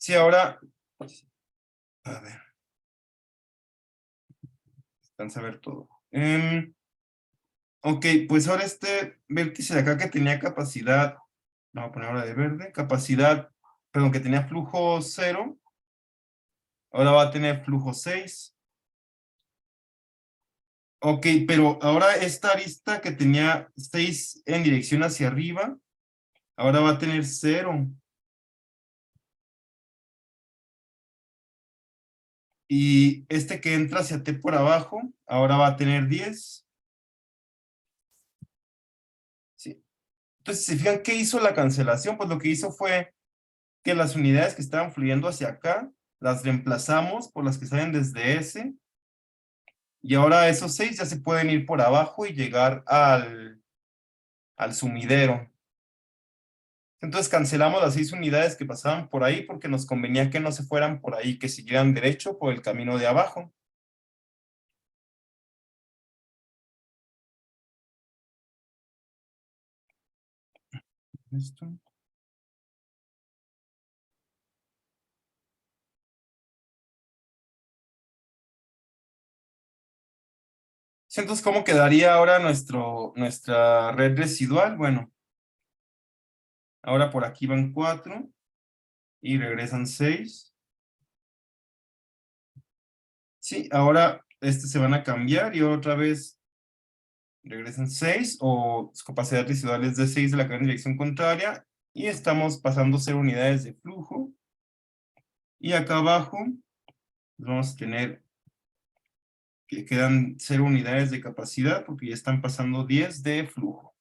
Sí, ahora, a ver, alcanza a ver todo. Ok, pues ahora este vértice de acá que tenía capacidad, vamos a poner ahora de verde, capacidad, perdón, que tenía flujo 0, ahora va a tener flujo 6. Ok, pero ahora esta arista que tenía 6 en dirección hacia arriba, ahora va a tener 0. Y este que entra hacia T por abajo, ahora va a tener 10. ¿Sí? Entonces, si se fijan, ¿qué hizo la cancelación? Pues lo que hizo fue que las unidades que estaban fluyendo hacia acá, las reemplazamos por las que salen desde S, y ahora esos 6 ya se pueden ir por abajo y llegar al sumidero. Entonces cancelamos las 6 unidades que pasaban por ahí porque nos convenía que no se fueran por ahí, que siguieran derecho por el camino de abajo. Esto. Sí, entonces, ¿cómo quedaría ahora nuestra red residual? Bueno, ahora por aquí van 4 y regresan 6. Sí, ahora se van a cambiar y otra vez regresan 6 o su capacidad residual es de 6 de la cadena en dirección contraria y estamos pasando a ser unidades de flujo. Y acá abajo vamos a tener que quedan 0 unidades de capacidad porque ya están pasando 10 de flujo.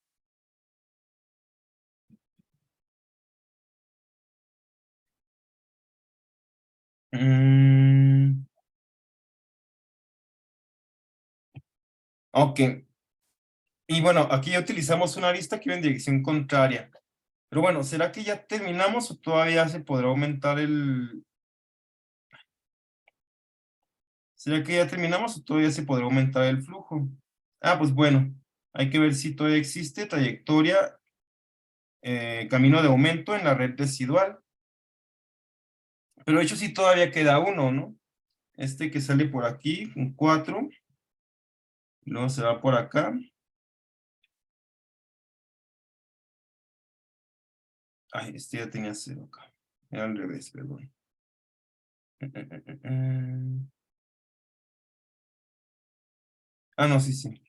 Ok. Y bueno, aquí ya utilizamos una arista que va en dirección contraria. Pero bueno, ¿será que ya terminamos o todavía se podrá aumentar el... ¿Será que ya terminamos o todavía se podrá aumentar el flujo? Ah, pues bueno, hay que ver si todavía existe trayectoria, camino de aumento en la red residual. Pero de hecho sí todavía queda uno, ¿no? Este que sale por aquí, un 4. Luego se va por acá. Ay, este ya tenía 0 acá. Era al revés, perdón. Ah, no, sí, sí.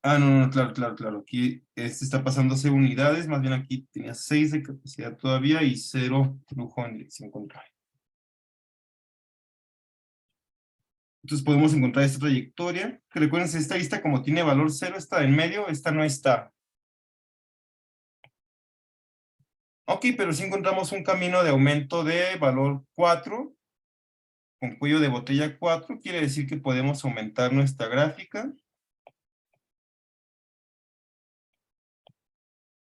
Ah, no, no, claro, claro, claro. Aquí este está pasándose unidades, más bien aquí tenía 6 de capacidad todavía y 0 flujo en dirección contraria. Entonces podemos encontrar esta trayectoria, que recuerden, esta lista como tiene valor 0, esta en medio, esta no está. Ok, pero si encontramos un camino de aumento de valor 4, con cuello de botella 4, quiere decir que podemos aumentar nuestra gráfica.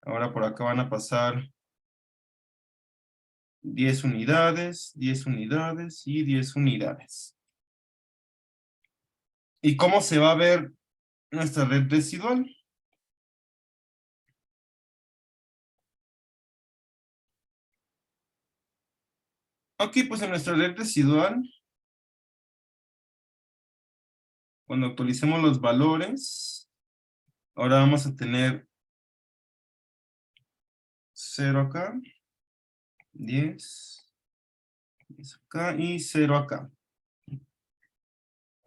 Ahora por acá van a pasar 10 unidades, 10 unidades y 10 unidades. ¿Y cómo se va a ver nuestra red residual? Ok, pues en nuestra red residual, cuando actualicemos los valores, ahora vamos a tener 0 acá, 10, 10 acá y 0 acá.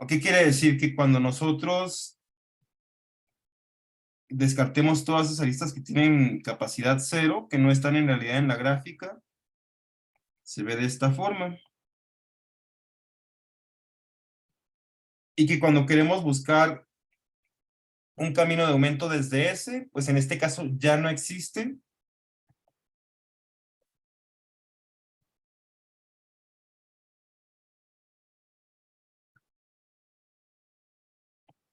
¿Qué quiere decir? Que cuando nosotros descartemos todas esas aristas que tienen capacidad 0, que no están en realidad en la gráfica, se ve de esta forma. Y que cuando queremos buscar un camino de aumento desde S, pues en este caso ya no existe.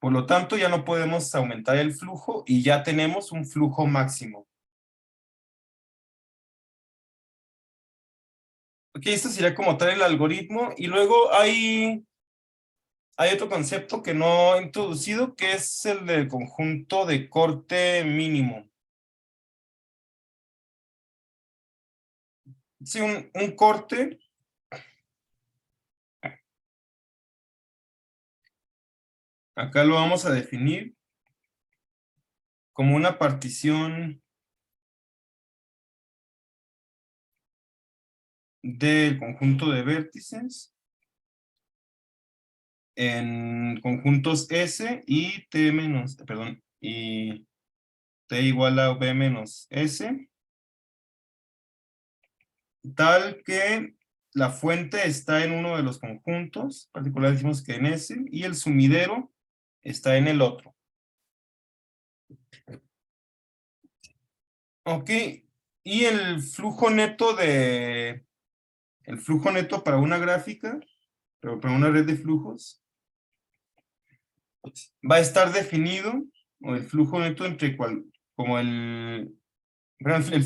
Por lo tanto, ya no podemos aumentar el flujo y ya tenemos un flujo máximo. Ok, esto sería como tal el algoritmo. Y luego hay hay otro concepto que no he introducido, que es el del conjunto de corte mínimo. Sí, un corte acá lo vamos a definir como una partición del conjunto de vértices en conjuntos S y T menos, perdón, y T igual a B menos S, tal que la fuente está en uno de los conjuntos, en particular decimos que en S, y el sumidero está en el otro. Ok, y el flujo neto para una gráfica, pero para una red de flujos, va a estar definido, o el flujo neto como el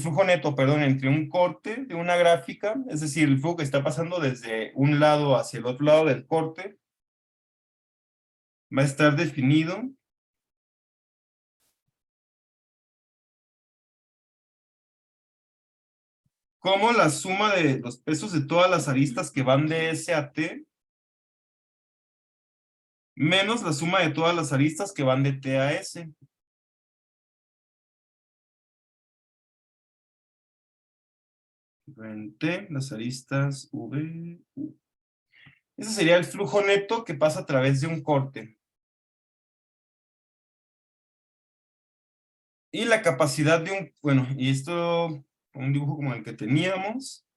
flujo neto, perdón, entre un corte de una gráfica, es decir, el flujo que está pasando desde un lado hacia el otro lado del corte, va a estar definido como la suma de los pesos de todas las aristas que van de S a T, menos la suma de todas las aristas que van de T a S. En T, las aristas V, U. Ese sería el flujo neto que pasa a través de un corte. Y la capacidad de bueno, y esto, un dibujo como el que teníamos.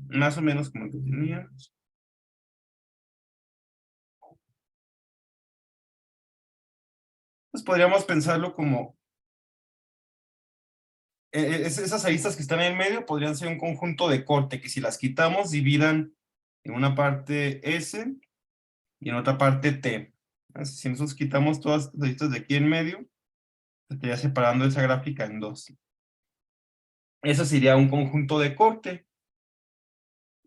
Más o menos como el que teníamos. Pues podríamos pensarlo como esas aristas que están en el medio podrían ser un conjunto de corte, que si las quitamos dividan en una parte S y en otra parte T. Así, si nosotros quitamos todas las aristas de aquí en medio, se estaría separando esa gráfica en dos. Eso sería un conjunto de corte.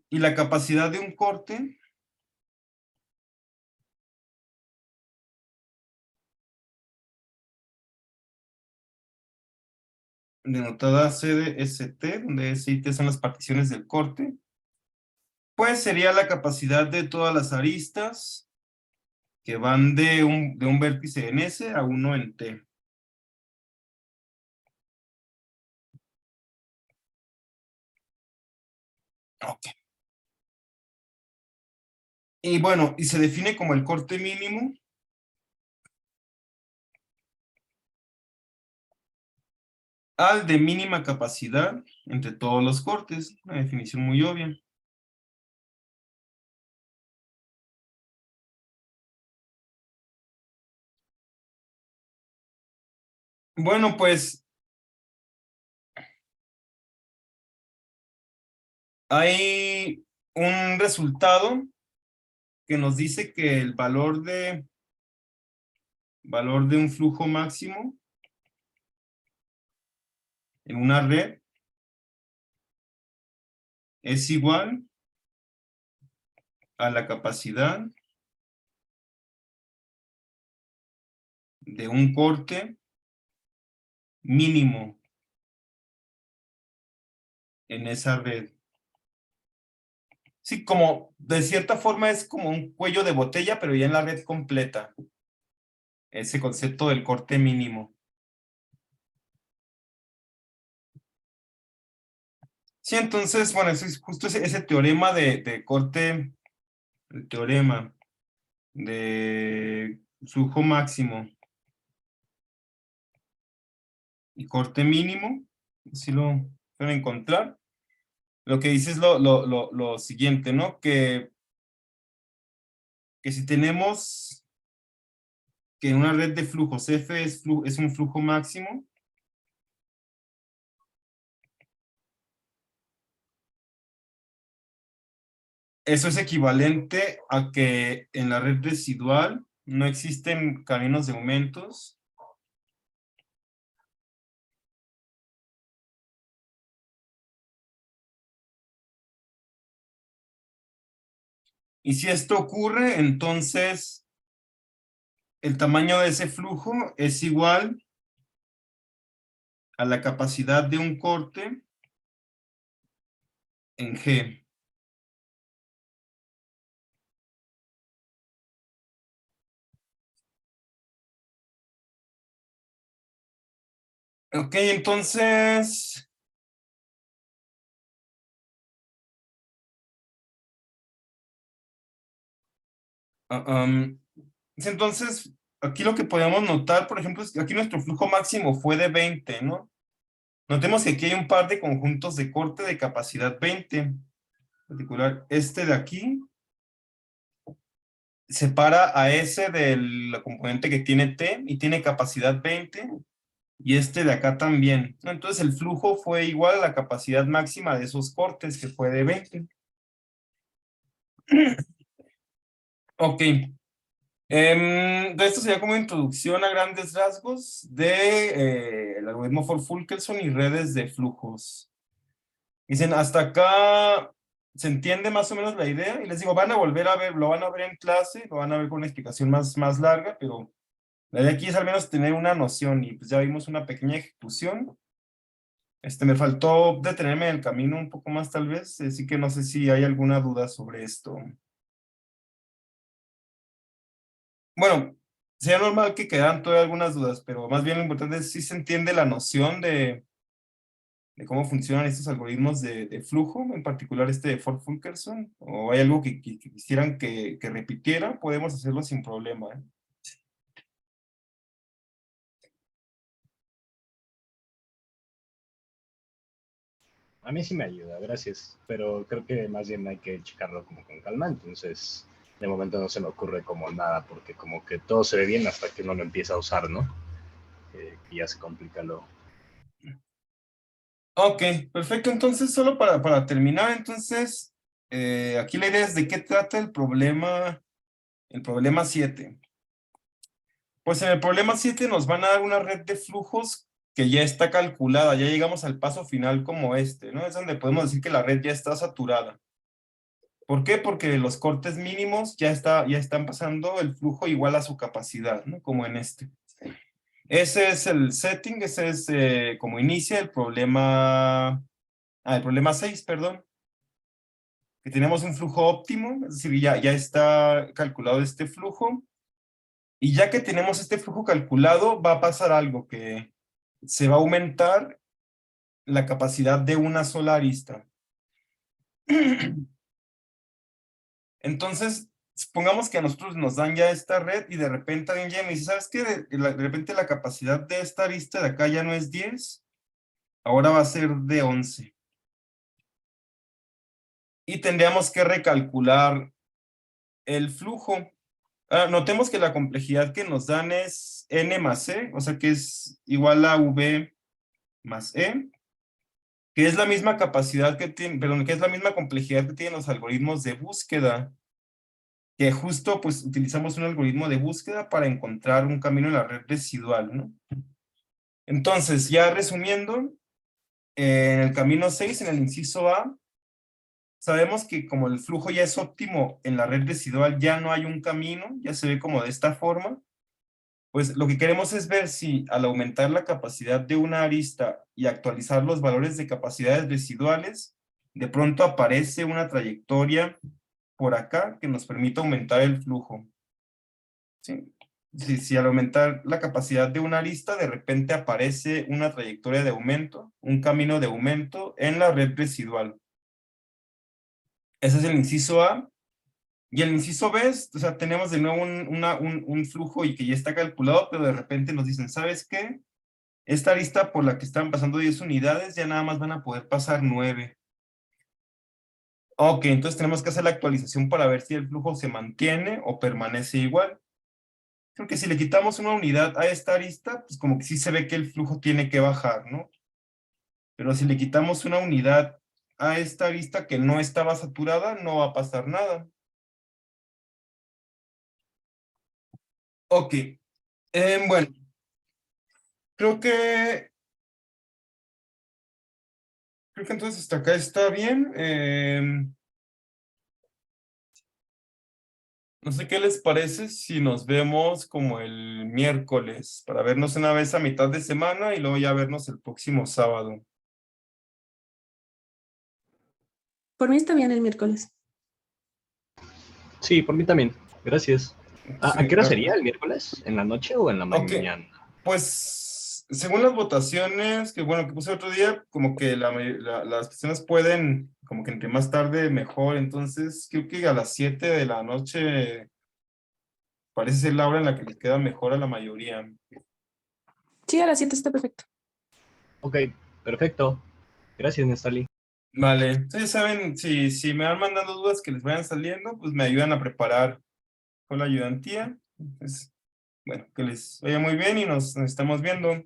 Y la capacidad de un corte denotada CDST, donde S y T son las particiones del corte, pues sería la capacidad de todas las aristas que van de un vértice en S a uno en T. Ok. Y bueno, y se define como el corte mínimo al de mínima capacidad entre todos los cortes. Una definición muy obvia. Bueno, pues hay un resultado que nos dice que el valor de un flujo máximo en una red es igual a la capacidad de un corte mínimo en esa red. Sí, como de cierta forma es como un cuello de botella, pero ya en la red completa. Ese concepto del corte mínimo. Sí, entonces, bueno, eso es justo ese teorema de corte, el teorema de flujo máximo y corte mínimo, si lo pueden encontrar. Lo que dice es lo siguiente, ¿no? Que si tenemos que en una red de flujos F es un flujo máximo, eso es equivalente a que en la red residual no existen caminos de aumentos Y si esto ocurre, entonces el tamaño de ese flujo es igual a la capacidad de un corte en G. Ok, entonces... entonces, aquí lo que podemos notar, por ejemplo, es que aquí nuestro flujo máximo fue de 20, ¿no? Notemos que aquí hay un par de conjuntos de corte de capacidad 20. En particular, este de aquí separa a ese del componente que tiene T y tiene capacidad 20, y este de acá también, ¿no? Entonces el flujo fue igual a la capacidad máxima de esos cortes, que fue de 20. Ok. Esto sería como introducción a grandes rasgos de el algoritmo Ford-Fulkerson y redes de flujos. Dicen, hasta acá se entiende más o menos la idea, y les digo, van a volver a ver, lo van a ver en clase, lo van a ver con una explicación más larga, pero la idea aquí es al menos tener una noción, y pues ya vimos una pequeña ejecución. Me faltó detenerme en el camino un poco más tal vez, así que no sé si hay alguna duda sobre esto. Bueno, sería normal que quedaran todavía algunas dudas, pero más bien lo importante es si se entiende la noción de cómo funcionan estos algoritmos de flujo, en particular este de Ford-Fulkerson, o hay algo que quisieran que repitiera, podemos hacerlo sin problema, ¿eh? A mí sí me ayuda, gracias. Pero creo que más bien hay que checarlo como con calma. Entonces, de momento no se me ocurre como nada, porque como que todo se ve bien hasta que uno lo empieza a usar, ¿no? Y ya se complica luego. Ok, perfecto. Entonces, solo para terminar, entonces, aquí la idea es de qué trata el problema 7. Pues en el problema 7 nos van a dar una red de flujos que ya está calculada, ya llegamos al paso final como este, ¿no? Es donde podemos decir que la red ya está saturada. ¿Por qué? Porque los cortes mínimos ya están pasando el flujo igual a su capacidad, ¿no? Como en este. Ese es el setting, ese es como inicia el problema 6, perdón. Que tenemos un flujo óptimo, es decir, ya está calculado este flujo. Y ya que tenemos este flujo calculado, va a pasar algo que se va a aumentar la capacidad de una sola arista. Entonces, supongamos que a nosotros nos dan ya esta red y de repente alguien ya me dice, ¿sabes qué? De repente la capacidad de esta arista de acá ya no es 10, ahora va a ser de 11. Y tendríamos que recalcular el flujo. Notemos que la complejidad que nos dan es n más e, o sea que es igual a v más e, que es la misma capacidad que tiene, perdón, que es la misma complejidad que tienen los algoritmos de búsqueda, que justo pues utilizamos un algoritmo de búsqueda para encontrar un camino en la red residual, ¿no? Entonces, ya resumiendo, en el camino 6, en el inciso A, sabemos que como el flujo ya es óptimo en la red residual, ya no hay un camino, ya se ve como de esta forma. Pues lo que queremos es ver si al aumentar la capacidad de una arista y actualizar los valores de capacidades residuales, de pronto aparece una trayectoria por acá que nos permita aumentar el flujo. ¿Sí? Si al aumentar la capacidad de una arista, de repente aparece una trayectoria de aumento, un camino de aumento en la red residual. Ese es el inciso A. Y el inciso B, o sea, tenemos de nuevo un flujo y que ya está calculado, pero de repente nos dicen, ¿sabes qué? Esta arista por la que están pasando 10 unidades, ya nada más van a poder pasar 9. Ok, entonces tenemos que hacer la actualización para ver si el flujo se mantiene o permanece igual. Creo que si le quitamos una unidad a esta arista, pues como que sí se ve que el flujo tiene que bajar, ¿no? Pero si le quitamos una unidad a esta arista que no estaba saturada, no va a pasar nada. Ok, bueno, creo que entonces hasta acá está bien. No sé qué les parece si nos vemos como el miércoles para vernos una vez a mitad de semana y luego ya vernos el próximo sábado. Por mí está bien el miércoles. Sí, por mí también. Gracias. Sí, ¿A qué hora sería el miércoles? ¿En la noche o en la Ok, mañana? pues según las votaciones que bueno que puse otro día, como que las personas pueden, como que entre más tarde mejor, entonces creo que a las 7 de la noche parece ser la hora en la que les queda mejor a la mayoría. Sí, a las 7 está perfecto. Ok, perfecto. Gracias, Nestali. Vale, entonces saben, si me van mandando dudas que les vayan saliendo, pues me ayudan a preparar con la ayudantía. Entonces, bueno, que les vaya muy bien y nos estamos viendo.